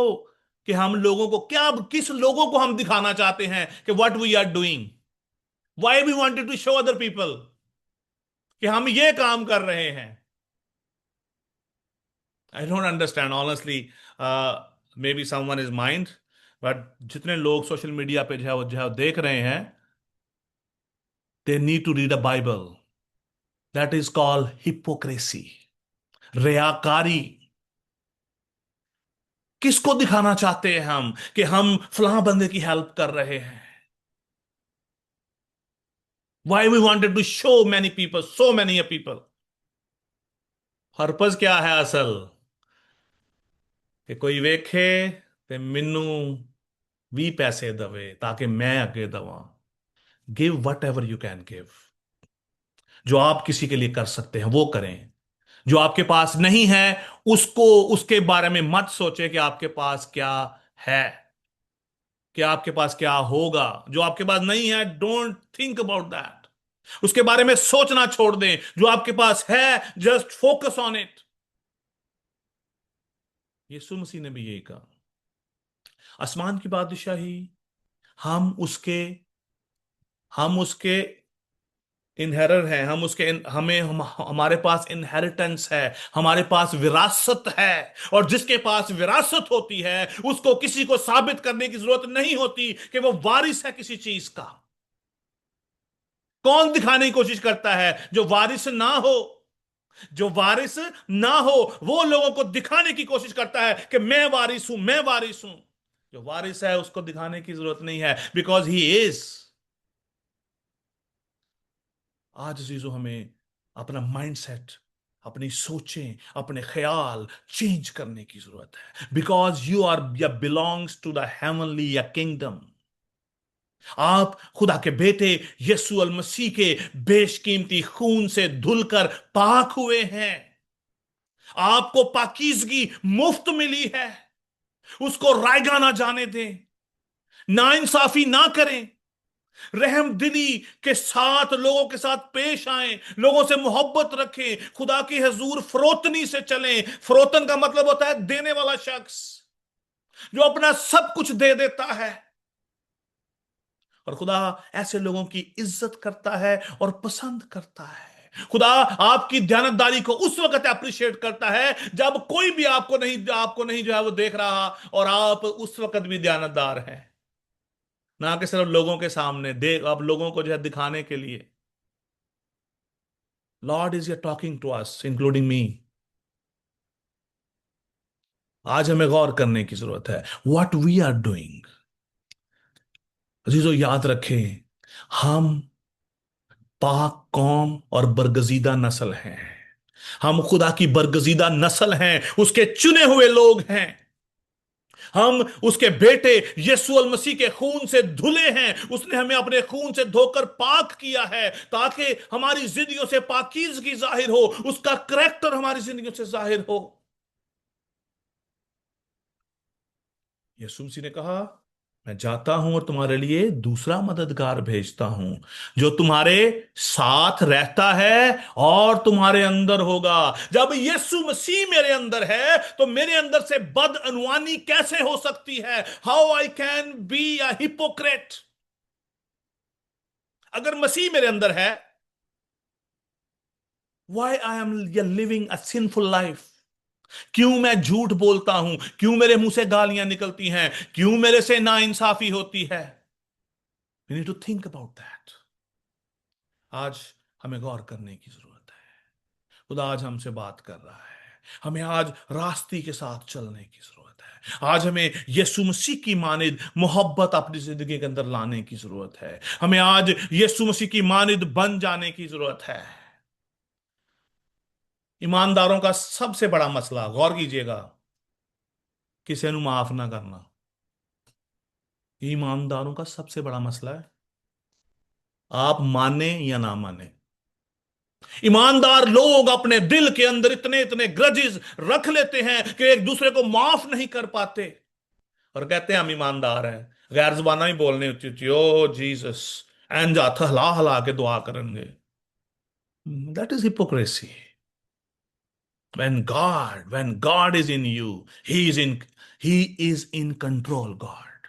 कि हम लोगों को क्या, किस लोगों को हम दिखाना चाहते हैं कि what we are doing, why we wanted to show other people कि हम ये काम कर रहे हैं। I don't understand honestly, maybe someone is mind, but जितने लोग सोशल मीडिया पे जो है देख रहे हैं, they need to read a Bible. That is called hypocrisy, रियाकारी। किसको दिखाना चाहते हैं हम कि हम फलां बंदे की हेल्प कर रहे हैं? Why we wanted to show many people, so many people. Purpose क्या है असल? कि कोई वेखे ते मिन्नू भी पैसे दवे ताकि मैं अगे दवा। Give what ever you can give. जो आप किसी के लिए कर सकते हैं वो करें। जो आपके पास नहीं है उसको, उसके बारे में मत सोचे कि आपके पास क्या है, कि आपके पास क्या होगा। जो आपके पास नहीं है, डोंट थिंक अबाउट दैट, उसके बारे में सोचना छोड़ दें। जो आपके पास है, जस्ट फोकस ऑन इट। यीशु मसीह ने भी यही कहा। आसमान की बादशाही हम उसके इनहेरर हैं, हम उसके हमारे पास इनहेरिटेंस है, हमारे पास विरासत है। और जिसके पास विरासत होती है उसको किसी को साबित करने की जरूरत नहीं होती कि वो वारिस है किसी चीज का। कौन दिखाने की कोशिश करता है? जो वारिस ना हो, जो वारिस ना हो वो लोगों को दिखाने की कोशिश करता है कि मैं वारिस हूं, मैं वारिस हूं। जो वारिस है उसको दिखाने की जरूरत नहीं है, बिकॉज ही इज। आज अजीजों हमें अपना माइंडसेट, अपनी सोचें, अपने ख्याल चेंज करने की जरूरत है, because you are belongs to the heavenly kingdom. आप खुदा के बेटे यीशु अल मसीह के बेशकीमती खून से धुलकर पाक हुए हैं। आपको पाकीज़गी मुफ्त मिली है। उसको रायगा ना जाने दें, नाइंसाफी ना करें, रहम दिली के साथ लोगों के साथ पेश आएं, लोगों से मोहब्बत रखें, खुदा की हजूर फरोतनी से चलें। फरोतन का मतलब होता है देने वाला शख्स, जो अपना सब कुछ दे देता है। और खुदा ऐसे लोगों की इज्जत करता है और पसंद करता है। खुदा आपकी दयानतदारी को उस वक्त अप्रिशिएट करता है जब कोई भी आपको नहीं जो है वो देख रहा, और आप उस वक्त भी दयानतदार हैं, ना कि सिर्फ लोगों के सामने देख आप लोगों को जो है दिखाने के लिए। Lord is talking to us including me. आज हमें गौर करने की जरूरत है व्हाट वी आर डूइंग। अजीजों, याद रखें, हम पाक कौम और बरगजीदा नस्ल हैं। हम खुदा की बरगजीदा नस्ल हैं, उसके चुने हुए लोग हैं। हम उसके बेटे यीशु अल मसीह के खून से धुले हैं। उसने हमें अपने खून से धोकर पाक किया है ताकि हमारी जिंदगियों से पाकीज़गी जाहिर हो, उसका करैक्टर हमारी जिंदगियों से जाहिर हो। यीशु मसीह ने कहा, मैं जाता हूं और तुम्हारे लिए दूसरा मददगार भेजता हूं, जो तुम्हारे साथ रहता है और तुम्हारे अंदर होगा। जब यीशु मसीह मेरे अंदर है तो मेरे अंदर से बदअनुवानी कैसे हो सकती है? How I can be a hypocrite? अगर मसीह मेरे अंदर है, why I am living a sinful life? क्यों मैं झूठ बोलता हूं? क्यों मेरे मुंह से गालियां निकलती हैं? क्यों मेरे से नाइंसाफी होती है? We need to think about that. आज हमें गौर करने की जरूरत है। खुदा आज हमसे बात कर रहा है। हमें आज रास्ते के साथ चलने की जरूरत है। आज हमें यीशु मसीह की मानिद मोहब्बत अपनी जिंदगी के अंदर लाने की जरूरत है। हमें आज यीशु मसीह की मानिद बन जाने की जरूरत है। ईमानदारों का सबसे बड़ा मसला, गौर कीजिएगा, किसी को माफ ना करना। ईमानदारों का सबसे बड़ा मसला है, आप माने या ना माने। ईमानदार लोग अपने दिल के अंदर इतने इतने ग्रजेस रख लेते हैं कि एक दूसरे को माफ नहीं कर पाते, और कहते हैं हम ईमानदार हैं। गैर जुबाना ही बोलने उची ओ जीसस एंड जाता हला हला के दुआ करेंगे। That is hypocrisy. when God is in you, he is in control. God,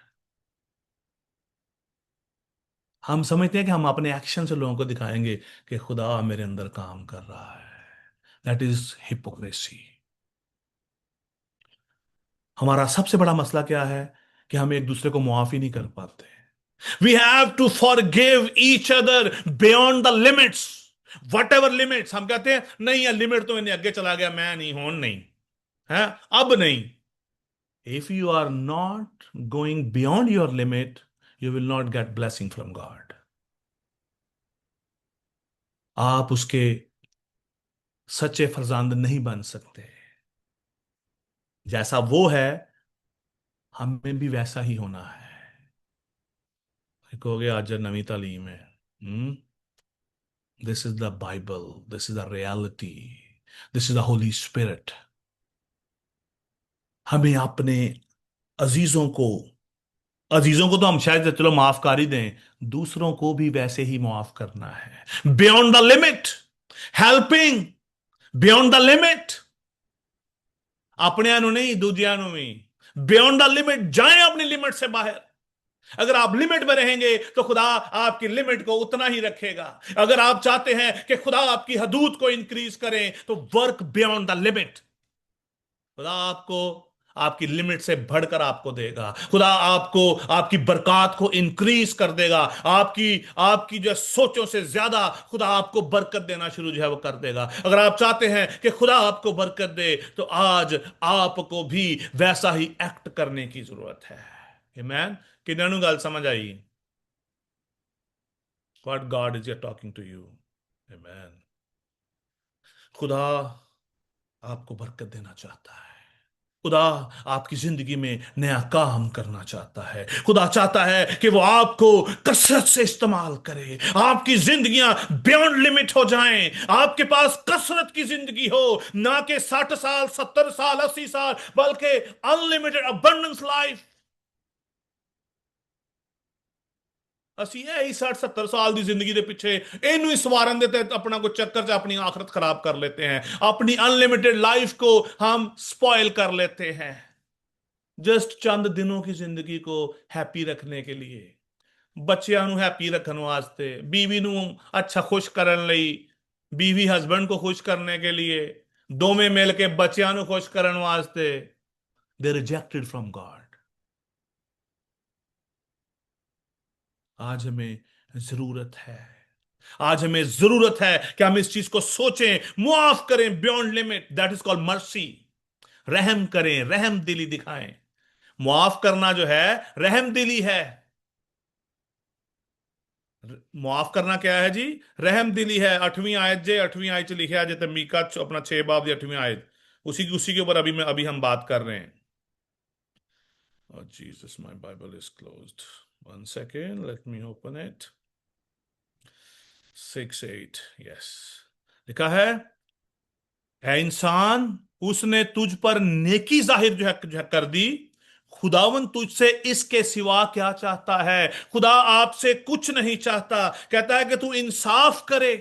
हम समझते हैं कि हम अपने एक्शन से लोगों को दिखाएंगे कि खुदा मेरे अंदर काम कर रहा है। That is hypocrisy. हमारा सबसे बड़ा मसला क्या है कि हम एक दूसरे को मुआफी नहीं कर पाते। We have to forgive each other beyond the limits. Whatever limits, हम कहते हैं नहीं यार लिमिट तो इन्हें आगे चला गया, मैं नहीं हूं, नहीं है, अब नहीं। If you are not going beyond your limit, you will not get blessing from God. आप उसके सच्चे फरजांद नहीं बन सकते। जैसा वो है, हमें भी वैसा ही होना है। कहोगे आज नवी तालीम है, this is the Bible, this is the reality, this is the Holi spirit. हमें अपने अजीजों को अजीजों को तो हम शायद चलो माफ कर ही दें, दूसरों को भी वैसे ही माफ करना है। Beyond the limit, helping beyond the limit. अपने नहीं, दूजिया भी बियॉन्ड द लिमिट, जाएं अपनी लिमिट से बाहर। अगर आप लिमिट में रहेंगे तो खुदा आपकी लिमिट को उतना ही रखेगा। अगर आप चाहते हैं कि खुदा आपकी हदूद को इंक्रीज करें तो वर्क बियॉन्ड द लिमिट। खुदा आपको आपकी लिमिट से बढ़कर आपको देगा। खुदा आपको आपकी बरकत को इंक्रीज कर देगा। आपकी आपकी जो सोचों से ज्यादा खुदा आपको बरकत देना शुरू जो है वो कर देगा। अगर आप चाहते हैं कि खुदा आपको बरकत दे तो आज आपको भी वैसा ही एक्ट करने की जरूरत है। आमीन। किन्नू गल समझ आई? What God is talking to you. आमीन। खुदा आपको बरकत देना चाहता है। खुदा आपकी जिंदगी में नया काम करना चाहता है। खुदा चाहता है कि वो आपको कसरत से इस्तेमाल करे, आपकी जिंदगियां बियॉन्ड लिमिट हो जाएं, आपके पास कसरत की जिंदगी हो, ना कि 60 साल 70 साल 80 साल, बल्कि अनलिमिटेड अबंडेंस लाइफ। ਅਸੀਂ ਇਹ ਹੀ 60 70 साल ਦੀ ਜ਼ਿੰਦਗੀ ਦੇ ਪਿੱਛੇ ਇਹਨੂੰ ਹੀ ਸਵਾਰਨ ਦੇ ਤੇ अपना को चक्कर से अपनी आखिरत खराब कर लेते हैं, अपनी अनलिमिटेड लाइफ को हम स्पॉइल कर लेते हैं जस्ट चंद दिनों की जिंदगी को हैप्पी रखने के लिए, ਬੱਚਿਆਂ ਨੂੰ ਹੈਪੀ ਰੱਖਣ ਵਾਸਤੇ, बीवी ਨੂੰ अच्छा खुश ਕਰਨ ਲਈ, बीवी हस्बैंड को खुश करने के लिए, ਦੋਵੇਂ ਮਿਲ ਕੇ ਬੱਚਿਆਂ ਨੂੰ खुश ਕਰਨ ਵਾਸਤੇ। They rejected from God. आज हमें जरूरत है, आज हमें जरूरत है कि हम इस चीज को सोचें, मुआफ करें beyond limit. That is called mercy. रहम करें, रहम दिली दिखाएं। मुआफ करना जो है रहम दिली है। मुआफ करना क्या है जी? रहम दिली है। 8वीं आयत जे 8वीं आयत च लिखा है जे, मीका अपना 6 बाब की 8वीं आयत, उसी के ऊपर अभी हम बात कर रहे हैं। Oh Jesus, my Bible is closed. 1 second, let me open it. 6:8, yes. लिखा है, ऐ इंसान, उसने तुझ पर नेकी जाहिर जो है कर दी, खुदावन तुझसे इसके सिवा क्या चाहता है? खुदा आपसे कुछ नहीं चाहता, कहता है कि तू इंसाफ करे,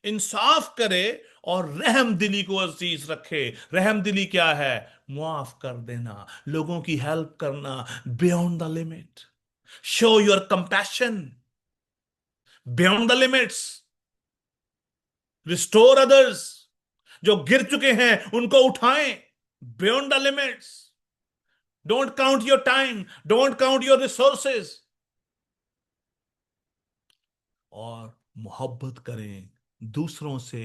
इंसाफ करे और रहम दिली को अजीज रखे। रहम दिली क्या है? मुआफ कर देना, लोगों की हेल्प करना beyond the limit. Show your compassion beyond the limits. Restore others, जो गिर चुके हैं उनको उठाएं beyond the limits. Don't count your time, don't count your resources, और मोहब्बत करें दूसरों से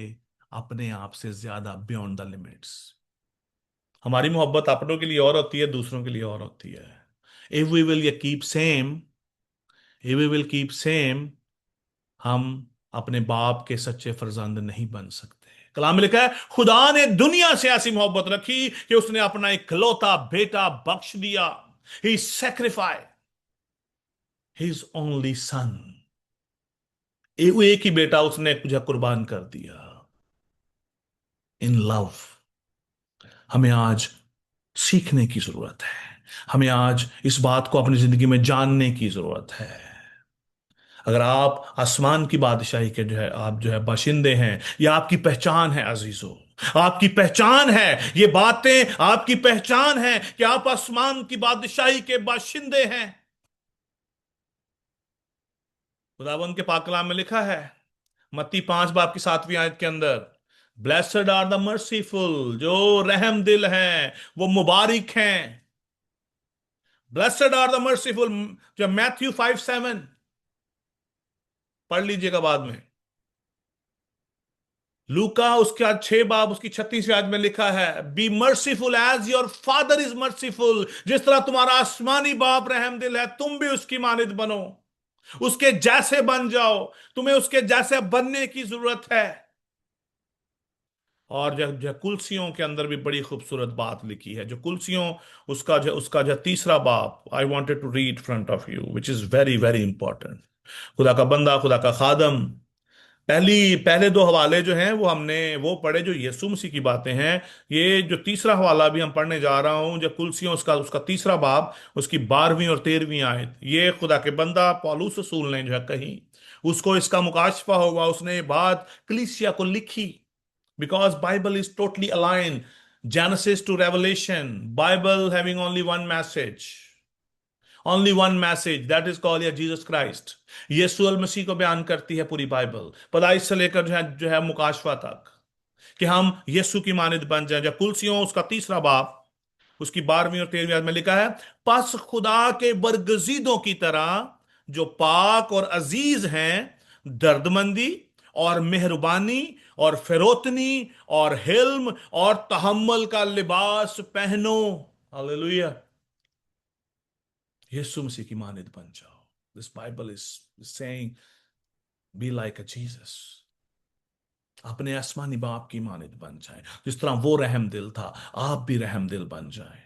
अपने आप से ज्यादा बियॉन्ड द लिमिट्स। हमारी मोहब्बत अपनों के लिए और होती है, दूसरों के लिए और होती है। If we will keep same, if we will keep same, हम अपने बाप के सच्चे फर्जंद नहीं बन सकते। कलाम में लिखा है, खुदा ने दुनिया से ऐसी मोहब्बत रखी कि उसने अपना इकलौता बेटा बख्श दिया। ही सैक्रिफाइड हिज ओनली सन। एक ही बेटा उसने मुझे कुर्बान कर दिया इन लव। हमें आज सीखने की जरूरत है, हमें आज इस बात को अपनी जिंदगी में जानने की जरूरत है। अगर आप आसमान की बादशाही के आप बाशिंदे हैं, या आपकी पहचान है अजीजों, आपकी पहचान है, ये बातें आपकी पहचान है कि आप आसमान की बादशाही के बाशिंदे हैं। खुदावंद के पाक कलाम में लिखा है, मत्ती 5 बाब की 7वीं आयत के अंदर, ब्लेसड आर द मर्सीफुल, जो रहम दिल हैं वो मुबारक हैं। ब्लेसड आर द मर्सीफुल, जो मैथ्यू 5:7 पढ़ लीजिएगा बाद में। लूका उसका 6 बाब उसकी 36वीं आयत में लिखा है, be merciful as your father is merciful. जिस तरह तुम्हारा आसमानी बाप रहम दिल है, तुम भी उसकी मानिद बनो, उसके जैसे बन जाओ। तुम्हें उसके जैसे बनने की जरूरत है। और जो कुलसियों के अंदर भी बड़ी खूबसूरत बात लिखी है, जो कुलसियों उसका जो तीसरा बाप, I wanted to read front of you which is very very important. खुदा का बंदा, खुदा का खादम, पहले 2 हवाले जो हैं वो हमने वो पढ़े जो यीशु मसीह की बातें हैं। ये जो तीसरा हवाला भी हम पढ़ने जा रहा हूं, जो कुलसियों उसका तीसरा बाब उसकी 12वीं और 13वीं आयत, ये खुदा के बंदा पौलुस रसूल ने जो है कही, उसको इसका मुकाशफा हुआ, उसने ये बात कलीसिया को लिखी। Because Bible is totally aligned, Genesis to Revelation, Bible having only one message, that is called Jesus Christ। यीशु अल मसीह को बयान करती है पूरी बाइबल, पैदाइश से लेकर जो है मुकाशफा तक, कि हम यीशु की मानिद बन जाए। जब कुलसियों उसका तीसरा बाब उसकी 12वीं और 13वीं आयत में लिखा है, पस खुदा के बरगजीदों की तरह जो पाक और अजीज हैं, दर्दमंदी और मेहरबानी और फिरौतनी और हिल्म और तहम्मुल का लिबास पहनो। हालेलुया। यीशु मसीह की मानिद बन जाओ। This Bible is saying be like a Jesus. अपने आसमानी बाप की मानद बन जाए। जिस तरह वो रहम दिल था, आप भी रहम दिल बन जाए।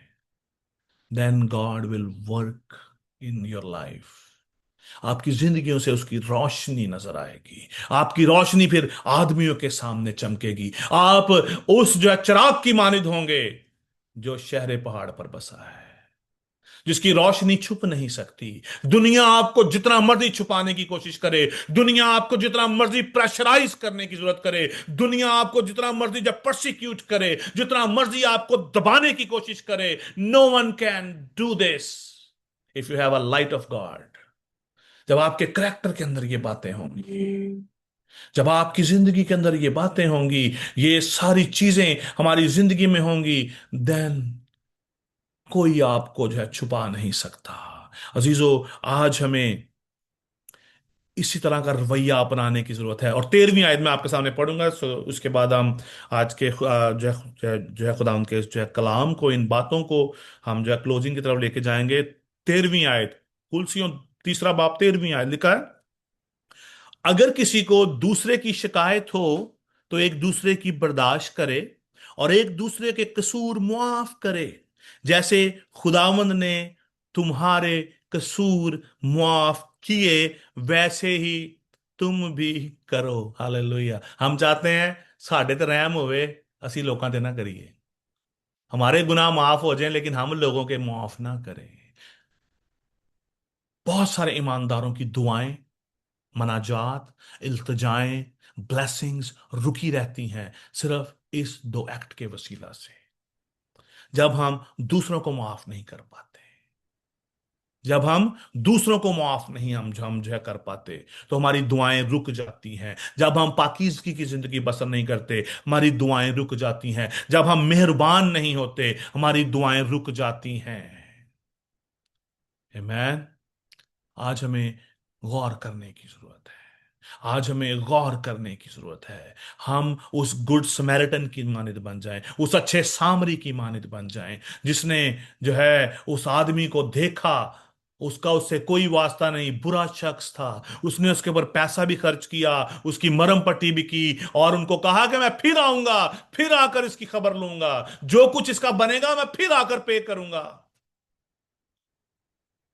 Then God will work in your life. आपकी जिंदगियों से उसकी रोशनी नजर आएगी। आपकी रोशनी फिर आदमियों के सामने चमकेगी। आप उस जो है चिराग की मानद होंगे जो शहर पहाड़ पर बसा है, जिसकी रोशनी छुप नहीं सकती। दुनिया आपको जितना मर्जी छुपाने की कोशिश करे, दुनिया आपको जितना मर्जी प्रेशराइज करने की जरूरत करे, दुनिया आपको जितना मर्जी जब परसिक्यूट करे, जितना मर्जी आपको दबाने की कोशिश करे, no one can do this if you have a light of God. जब आपके करैक्टर के अंदर ये बातें होंगी, जब आपकी जिंदगी के अंदर ये बातें होंगी, ये सारी चीजें हमारी जिंदगी में होंगी, देन कोई आपको जो है छुपा नहीं सकता। अजीजों, आज हमें इसी तरह का रवैया अपनाने की जरूरत है। और 13वीं आयत में आपके सामने पढ़ूंगा, उसके बाद हम आज के जो है खुदा उनके जो है कलाम को, इन बातों को हम जो है क्लोजिंग की तरफ लेके जाएंगे। 13वीं आयत, कुलसियों तीसरा बाब 13वीं आयत लिखा है, अगर किसी को दूसरे की शिकायत हो तो एक दूसरे की बर्दाश्त करे और एक दूसरे के कसूर मुआफ करे, जैसे खुदावंद ने तुम्हारे कसूर मुआफ किए वैसे ही तुम भी करो। हालेलुया। हम चाहते हैं साडे ते रहम होवे, असी लोकां ते ना करिए। हमारे गुनाह माफ हो जाएं लेकिन हम लोगों के मुआफ ना करें। बहुत सारे ईमानदारों की दुआएं, मनाजात, इल्तिजाएं, ब्लेसिंग्स रुकी रहती हैं सिर्फ इस दो एक्ट के वसीला से। जब हम दूसरों को माफ नहीं कर पाते, जब हम दूसरों को माफ नहीं हम जो है कर पाते, तो हमारी दुआएं रुक जाती हैं। जब हम पाकीज़गी की जिंदगी बसर नहीं करते, हमारी दुआएं रुक जाती हैं। जब हम मेहरबान नहीं होते, हमारी दुआएं रुक जाती हैं। आमीन। आज हमें गौर करने की जरूरत है। आज हमें गौर करने की जरूरत है। हम उस गुड समैरिटन की मानद बन जाएं, उस अच्छे सामरी की मानद बन जाएं, जिसने जो है उस आदमी को देखा, उसका उससे कोई वास्ता नहीं, बुरा शख्स था, उसने उसके ऊपर पैसा भी खर्च किया, उसकी मरहम पट्टी भी की और उनको कहा कि मैं फिर आऊंगा, फिर आकर इसकी खबर लूंगा, जो कुछ इसका बनेगा मैं फिर आकर पे करूंगा।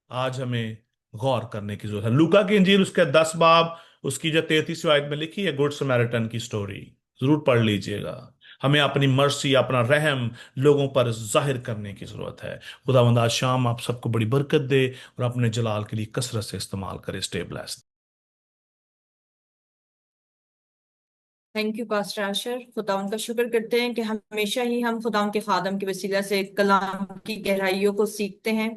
आज हमें गौर करने की जरूरत है। लूका की इंजील उसके 10 बाब उसकी जो 33वीं आयत में लिखी है, गुड समैरिटन की स्टोरी जरूर पढ़ लीजिएगा। हमें अपनी मर्सी, अपना रहम लोगों पर जाहिर करने की जरूरत है। खुदावंद आज शाम आप सबको बड़ी बरकत दे और अपने जलाल के लिए कसरत से इस्तेमाल करे। Stay blessed. Thank you pastor Asher. खुदा उनका शुक्र करते हैं कि हमेशा ही हम खुदा उनके खादम के वसीला से कलाम की गहराइयों को सीखते हैं,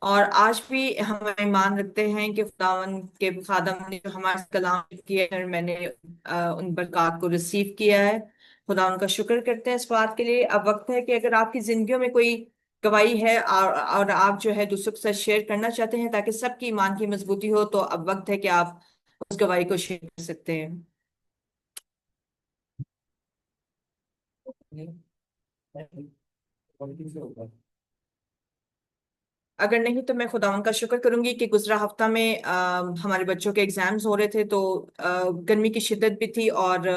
और आज भी हम ईमान रखते हैं कि खुदावन के खादम ने जो हमारा कलाम किया है, मैंने उन बरकत को रिसीव किया है। खुदा उनका शुक्र करते हैं इस बात के लिए। अब वक्त है कि अगर आपकी जिंदगियों में कोई गवाही है और आप जो है दूसरों के साथ शेयर करना चाहते हैं ताकि सबकी ईमान की मजबूती हो, तो अब वक्त है कि आप उस गवाही को शेयर कर सकते हैं। अगर नहीं तो मैं खुदावन का शुक्र करूंगी कि गुजरा हफ्ता में हमारे बच्चों के एग्जाम्स हो रहे थे, तो गर्मी की शिद्दत भी थी और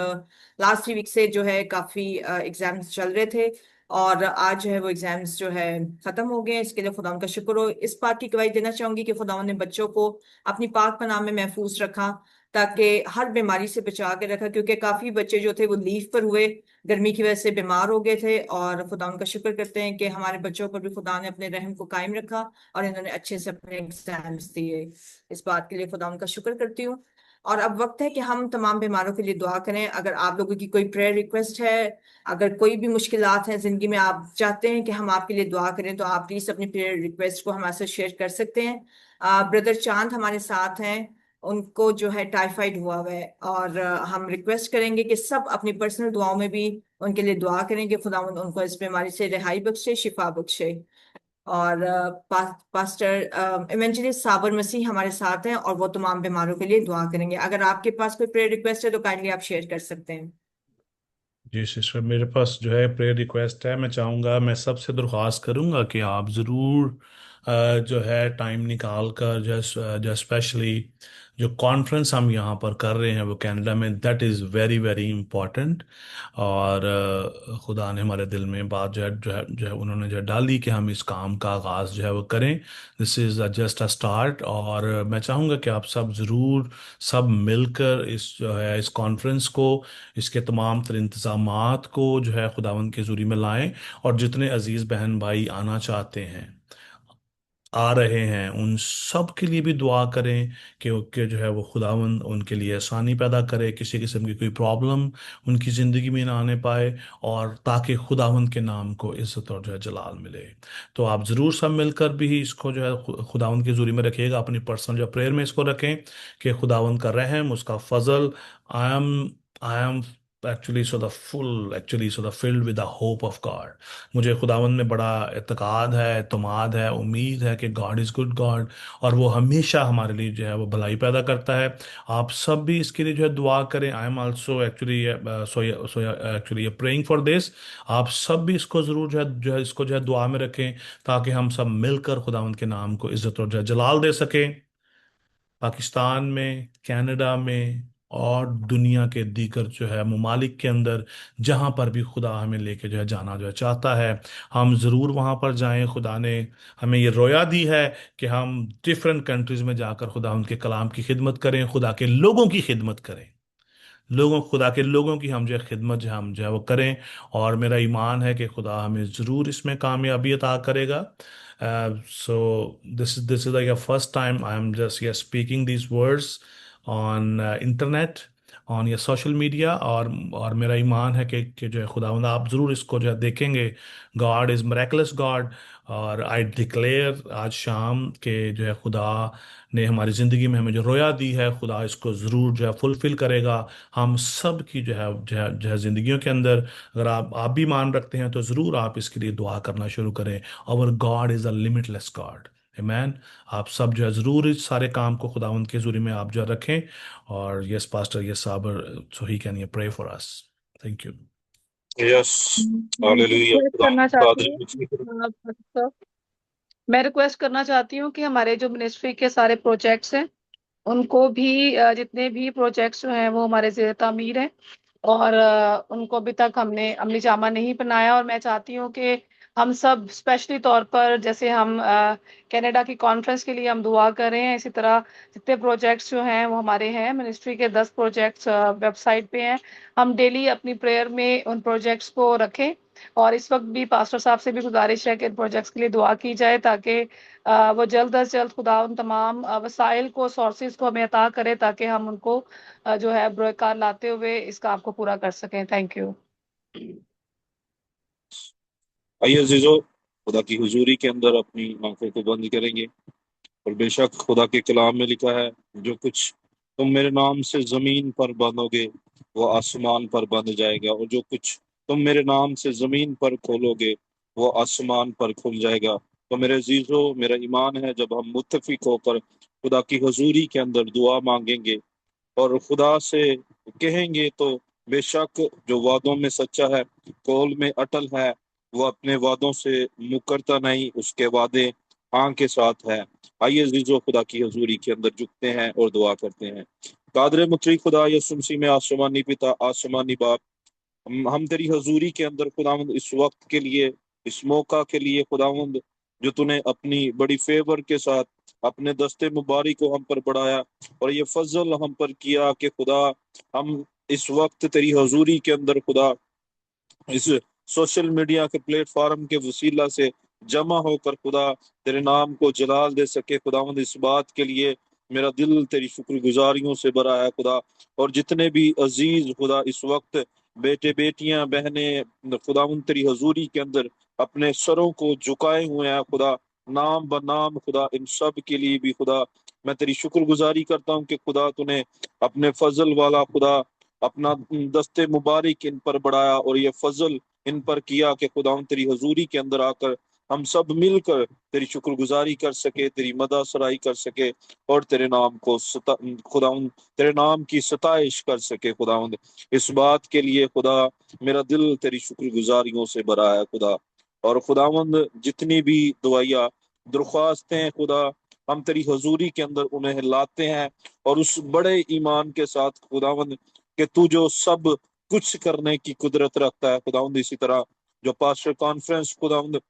लास्ट वीक से जो है काफी एग्जाम्स चल रहे थे, और आज जो है वो एग्जाम्स जो है खत्म हो गए। इसके लिए खुदावन का शुक्र हो। इस बात की गवाही देना चाहूंगी कि खुदावन ने बच्चों को अपनी पाक पनाह में महफूज रखा, ताकि हर बीमारी से बचा के रखा, क्योंकि काफी बच्चे जो थे वो लीव पर हुए, गर्मी की वजह से बीमार हो गए थे। और खुदा उनका शुक्र करते हैं कि हमारे बच्चों पर भी खुदा ने अपने रहम को कायम रखा और इन्होंने अच्छे से अपने एग्जाम्स दिए। इस बात के लिए खुदा उनका शुक्र करती हूँ। और अब वक्त है कि हम तमाम बीमारों के लिए दुआ करें। अगर आप लोगों की कोई प्रेयर रिक्वेस्ट है, अगर कोई भी मुश्किलात हैं जिंदगी में, आप चाहते हैं कि हम आपके लिए दुआ करें, तो आप प्लीज अपनी प्रेयर रिक्वेस्ट को हमारे साथ शेयर कर सकते हैं। ब्रदर चांद हमारे साथ हैं, उनको जो है टाइफाइड हुआ है, और हम रिक्वेस्ट करेंगे कि सब अपनी पर्सनल दुआओं में भी उनके लिए दुआ करेंगे, खुदा उनको इस बीमारी से रिहाई बख्शे, शिफा बख्शे। और पास्टर इवेंजलिस्ट साबर मसीह हमारे साथ हैं और वो तमाम बीमारों के लिए दुआ करेंगे। अगर आपके पास कोई प्रेयर रिक्वेस्ट है तो काइंडली आप शेयर कर सकते हैं। जी सिस्टर, मेरे पास जो है प्रेयर रिक्वेस्ट है। मैं चाहूँगा, मैं सबसे दरख्वास्त करूँगा कि आप ज़रूर जो है टाइम निकाल कर जो स्पेशली जो कॉन्फ्रेंस हम यहाँ पर कर रहे हैं वो कनाडा में, that is very very important. और खुदा ने हमारे दिल में बात जो है उन्होंने जो है डाली कि हम इस काम का आगाज़ जो है वो करें। This is just a start. और मैं चाहूँगा कि आप सब ज़रूर सब मिलकर इस जो है इस कॉन्फ्रेंस को, इसके तमाम तर इंतज़ामात को जो है खुदावंद के ज़ूरी में लाएं। और जितने अजीज़ बहन भाई आना चाहते हैं, आ रहे हैं, उन सब के लिए भी दुआ करें कि जो है वो खुदावंद उनके लिए आसानी पैदा करे, किसी किस्म की कोई प्रॉब्लम उनकी ज़िंदगी में ना आने पाए, और ताकि खुदावंद के नाम को इज्जत और जो है जलाल मिले। तो आप ज़रूर सब मिलकर भी इसको जो है खुदावंद की हज़ूरी में रखिएगा, अपनी पर्सनल जो प्रेयर में इसको रखें कि खुदावंद का रहम, उसका फजल। I am actually so the filled with the hope of God. मुझे खुदावंद में बड़ा इत्तेकाद है, एतमाद है, उम्मीद है कि गॉड इज़ गुड गॉड, और वो हमेशा हमारे लिए जो है वो भलाई पैदा करता है। आप सब भी इसके लिए जो है दुआ करें। I am also actually praying for this. आप सब भी इसको ज़रूर जो है इसको जो है दुआ में रखें, ताकि हम सब मिलकर खुदावंद के नाम को इज्जत और जो है जलाल दे सकें। पाकिस्तान में, कनाडा में, और दुनिया के दीगर जो है ममालिक के अंदर, जहाँ पर भी खुदा हमें लेके जो है जाना जो है चाहता है, हम ज़रूर वहाँ पर जाएं। खुदा ने हमें ये रोया दी है कि हम डिफरेंट कंट्रीज़ में जाकर खुदा उनके कलाम की खिदमत करें, खुदा के लोगों की खिदमत करें, खुदा के लोगों की हम जो है खिदमत जो है वो करें। और मेरा ईमान है कि खुदा हमें ज़रूर इसमें कामयाबी अता करेगा। So this is like first time I am just speaking these words on internet, on या सोशल मीडिया। और मेरा ईमान है कि जो है खुदावंद आप ज़रूर इसको जो है देखेंगे। God is miraculous God. और आई डिक्लेयर आज शाम के जो है खुदा ने हमारी ज़िंदगी में हमें जो रोया दी है, खुदा इसको ज़रूर जो है फुलफिल करेगा हम सब की जो है ज़िंदगियों के अंदर। अगर आप भी मान रखते हैं तो ज़रूर आप इसके लिए दुआ करना शुरू करें। Our God is a limitless God. आमेन। आप सब जो है ज़रूर इस सारे काम को खुदावंद के ज़ूरी में आप जो है रखें। और यस पास्टर, यस साबर, सो ही कैन ये pray for us. Thank you. Yes, मैं हालेलुया। रिक्वेस्ट करना चाहती कादिर हूँ मुझे मैं रिक्वेस्ट करना चाहती हूँ कि हमारे जो मिनिस्ट्री के सारे प्रोजेक्ट्स हैं उनको भी जितने भी प्रोजेक्ट्स जो हैं वो हमारे ज़ेर तामीर हैं, और उनको अभी तक हमने अमली जामा नहीं बनाया। और मैं चाहती हूँ कि हम सब स्पेशली तौर पर, जैसे हम कनाडा की कॉन्फ्रेंस के लिए हम दुआ कर रहे हैं, इसी तरह जितने प्रोजेक्ट्स जो हैं वो हमारे हैं मिनिस्ट्री के 10 प्रोजेक्ट्स वेबसाइट पे हैं, हम डेली अपनी प्रेयर में उन प्रोजेक्ट्स को रखें। और इस वक्त भी पास्टर साहब से भी गुजारिश है कि इन प्रोजेक्ट्स के लिए दुआ की जाए, ताकि वो जल्द अज जल्द खुदा उन तमाम वसाइल को, सोर्सेज को हमें अता करे, ताकि हम उनको जो है बरकार लाते हुए इस काम को पूरा कर सकें। Thank you. आइए अजीजों, खुदा की हुजूरी के अंदर अपनी आंखों को बंद करेंगे। और बेशक खुदा के कलाम में लिखा है, जो कुछ तुम मेरे नाम से जमीन पर बांधोगे वो आसमान पर बंध जाएगा, और जो कुछ तुम मेरे नाम से जमीन पर खोलोगे वो आसमान पर खुल जाएगा। तो मेरे अजीजों, मेरा ईमान है जब हम मुत्तफिक होकर खुदा की हुजूरी के अंदर दुआ मांगेंगे और खुदा से कहेंगे, तो बेशक जो वादों में सच्चा है, कौल में अटल है, वो अपने वादों से मुकरता नहीं, उसके वादे हाँ के साथ है। आइए अजीजों, खुदा की हजूरी के अंदर झुकते हैं और दुआ करते हैं। कादर मुतरी खुदा यसुम मसीह में आसमानी पिता, आसमानी बाप, हम तेरी हजूरी के अंदर खुदावंद इस वक्त के लिए, इस मौका के लिए खुदावंद, जो तूने अपनी बड़ी फेवर के साथ अपने दस्ते मुबारक को हम पर बढ़ाया और ये फजल हम पर किया कि खुदा हम इस वक्त तेरी हजूरी के अंदर खुदा इस सोशल मीडिया के प्लेटफॉर्म के वसीला से जमा होकर खुदा तेरे नाम को जलाल दे सके। खुदावंद इस बात के लिए मेरा दिल तेरी शुक्रगुजारियों से भरा है खुदा। और जितने भी अजीज खुदा इस वक्त बेटे बेटियां बहनें खुदावंद तेरी हजूरी के अंदर अपने सरों को झुकाए हुए हैं खुदा, नाम ब नाम खुदा, इन सब के लिए भी खुदा मैं तेरी शुक्रगुजारी करता हूँ कि खुदा तूने अपने फजल वाला खुदा अपना दस्ते मुबारक इन पर बढ़ाया और ये फजल इन पर किया कि खुदा तेरी हजूरी के अंदर आकर हम सब मिलकर तेरी शुक्रगुजारी कर सके, तेरी मदा सराई कर सके और तेरे नाम को खुदावंद तेरे नाम की सताइश कर सके। खुदावंद इस बात के लिए खुदा मेरा दिल तेरी शुक्रगुजारियों से भरा है खुदा। और खुदावंद जितनी भी दुआइयाँ दरख्वास्तें खुदा हम तेरी हजूरी के अंदर उन्हें लाते हैं, और उस बड़े ईमान के साथ खुदावंद कि तू जो सब कुछ करने की कुदरत रखता है खुदावंद, इसी तरह जो पास्टर कॉन्फ्रेंस खुदावंद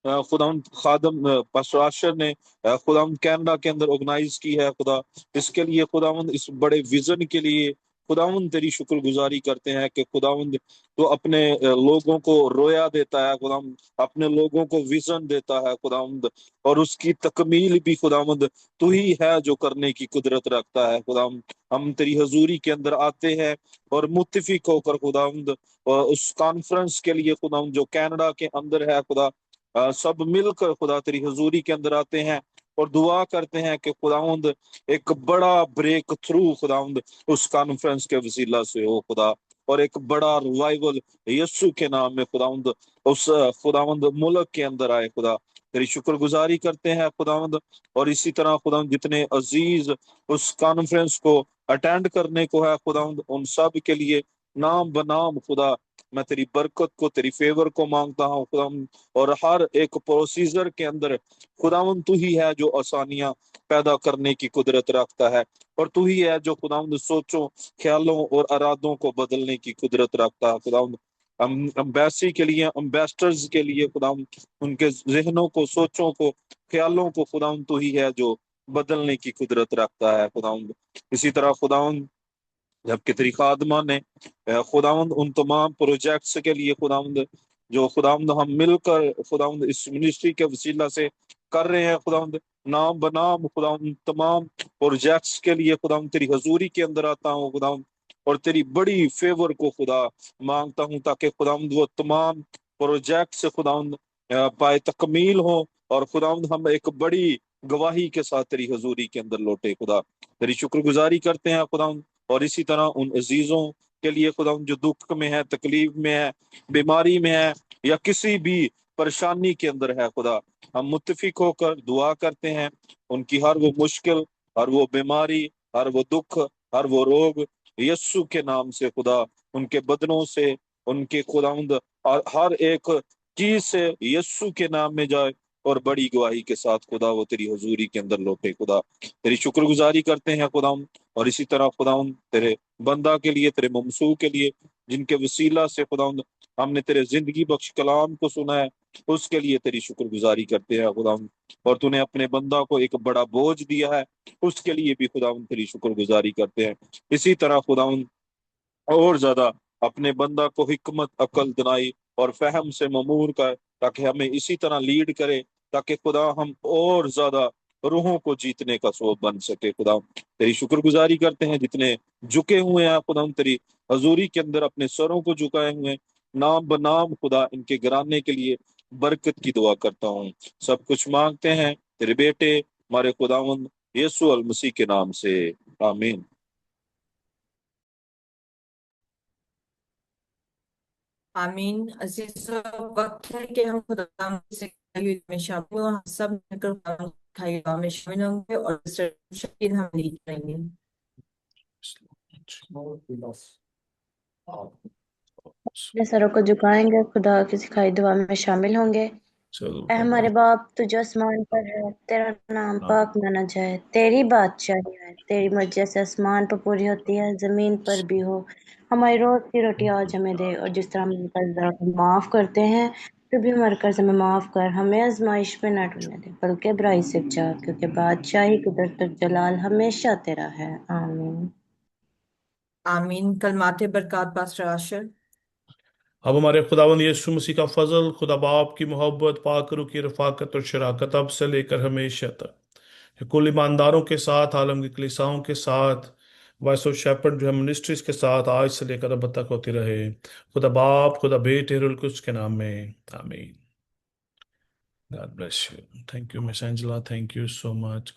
खुदाम खादम पास्टर आशर ने खुदाम कनाडा के अंदर ऑर्गेनाइज की है खुदा, इसके लिए खुदावंद इस बड़े विजन के लिए खुदावंद तेरी शुक्रगुजारी करते हैं कि खुदावंद तो अपने लोगों को रोया देता है खुदाम, अपने लोगों को विजन देता है खुदावंद, और उसकी तकमील भी खुदावंद तू ही है जो करने की कुदरत रखता है खुदाम। हम तेरी हजूरी के अंदर आते हैं और मुत्तफिक होकर खुदावंद उस कॉन्फ्रेंस के लिए खुदावंद जो कनाडा के अंदर है खुदा, सब मिलकर खुदा तेरी हजूरी के अंदर आते हैं और दुआ करते हैं कि खुदावंद एक बड़ा ब्रेक थ्रू खुदावंद उस कॉन्फ्रेंस के वसीला से हो खुदा, और एक बड़ा रिवाइवल यीशु के नाम में खुदावंद उस खुदावंद मुल्क के अंदर आए खुदा। तेरी शुक्रगुजारी करते हैं खुदावंद, और इसी तरह खुदावंद जितने अजीज उस कॉन्फ्रेंस को अटेंड करने को है खुदावंद, उन सब के लिए नाम बनाम खुदा मैं तेरी बरकत को, तेरी फेवर को मांगता हूँ खुदावंद, और हर एक प्रोसीजर के अंदर खुदावंद तू ही है जो आसानियां पैदा करने की कुदरत रखता है, और तू ही है जो खुदावंद सोचों, ख्यालों और इरादों को बदलने की कुदरत रखता है खुदावंद। हम अम्बेसी के लिए, अम्बेसडर्स के लिए खुदावंद उनके जहनों को, सोचों को, ख्यालों को खुदावंद तू ही है जो बदलने की कुदरत रखता है खुदावंद। इसी तरह खुदावंद जबकि तेरी खादमा ने खुदावंद उन तमाम प्रोजेक्ट्स के लिए खुदावंद जो खुदावंद हम मिलकर खुदावंद इस मिनिस्ट्री के वसीला से कर रहे हैं खुदावंद, नाम बनाम खुदावंद तमाम प्रोजेक्ट्स के लिए खुदावंद तेरी हजूरी के अंदर आता हूँ खुदावंद, और तेरी बड़ी फेवर को खुदा मांगता हूँ ताकि खुदावंद वो तमाम प्रोजेक्ट्स खुदावंद पाए तकमील हो, और खुदावंद हम एक बड़ी गवाही के साथ तेरी हजूरी के अंदर लौटे खुदा। तेरी शुक्रगुजारी करते हैं खुदावंद, और इसी तरह उन अजीजों के लिए खुदा जो दुख में है, तकलीफ में है, बीमारी में है, या किसी भी परेशानी के अंदर है खुदा, हम मुत्तफिक होकर दुआ करते हैं उनकी हर वो मुश्किल, हर वो बीमारी, हर वो दुख, हर वो रोग यीशु के नाम से खुदा उनके बदनों से, उनके खुदावंद हर एक चीज से यीशु के नाम में जाए, और बड़ी गवाही के साथ खुदा वो तेरी हजूरी के अंदर लौटे खुदा। तेरी शुक्रगुजारी करते हैं खुदा, और इसी तरह खुदाउन तेरे बंदा के लिए, तेरे ममसू के लिए जिनके वसीला से खुदाउन हमने तेरे जिंदगी बख्श कलाम को सुना है, उसके लिए तेरी शुक्रगुजारी करते हैं खुदाउन, और तूने अपने बंदा को एक बड़ा बोझ दिया है, उसके लिए भी खुदाउन तेरी शुक्रगुजारी करते हैं। इसी तरह खुदाउन और ज्यादा अपने बंदा को हिकमत, अकल, दनाई और फहम से ममूर कर, ताकि हमें इसी तरह लीड करे, ताकि खुदा हम और ज्यादा रूहों को जीतने का सबब बन सके खुदा। तेरी शुक्रगुजारी करते हैं जितने झुके हुए हैं खुदा, तेरी हजूरी के अंदर अपने सरों को झुकाए हुए हैं, नाम बनाम खुदा इनके घराने के लिए बरकत की दुआ करता हूँ। सब कुछ मांगते हैं तेरे बेटे हमारे खुदावंद यीशु अल मसीह के नाम से, आमीन। आमीन। अजीजों, वक्त है कि हम खुदा से में शामिल हों। हम सब मिलकर खुदा की दुआ में शामिल होंगे और शकील हम लीड करेंगे। अपने सरों को झुकाएंगे, खुदा की सिखाई दुआ में शामिल होंगे। चलो ऐ हमारे बाप, तू जो आसमान पर है, तेरा नाम पाक माना जाए, तेरी बादशाही है, तेरी मर्जी जैसे आसमान पर पूरी होती है जमीन पर भी हो। हमारी रोज की रोटी आज हमें दे, और जिस तरह हम कर्जदारों को माफ करते हैं, तू भी हमारे कर्ज हमें माफ कर, हमें आजमाइश में न डालने दे बल्कि बुराई से बचा, क्योंकि बादशाही, कुदरत और जलाल हमेशा तेरा है, आमीन। आमीन। कलमाते बरकत पास्टर आशर। अब हमारे खुदावंद यीशु मसीह का फजल, खुदा बाप की मोहब्बत, पाक रूह की रफाकत और शराकत अब से लेकर हमेशा तक कुल ईमानदारों के साथ, आलम की कलीसियाओं के साथ, वॉइस ऑफ शेपर्ड जो है मिनिस्ट्रीज के साथ आज से लेकर अब तक होती रहे। खुदा बाप, खुदा बेटे, रूह कुछ के नाम में, आमीन। God bless you. Thank you miss Angela, thank you so much.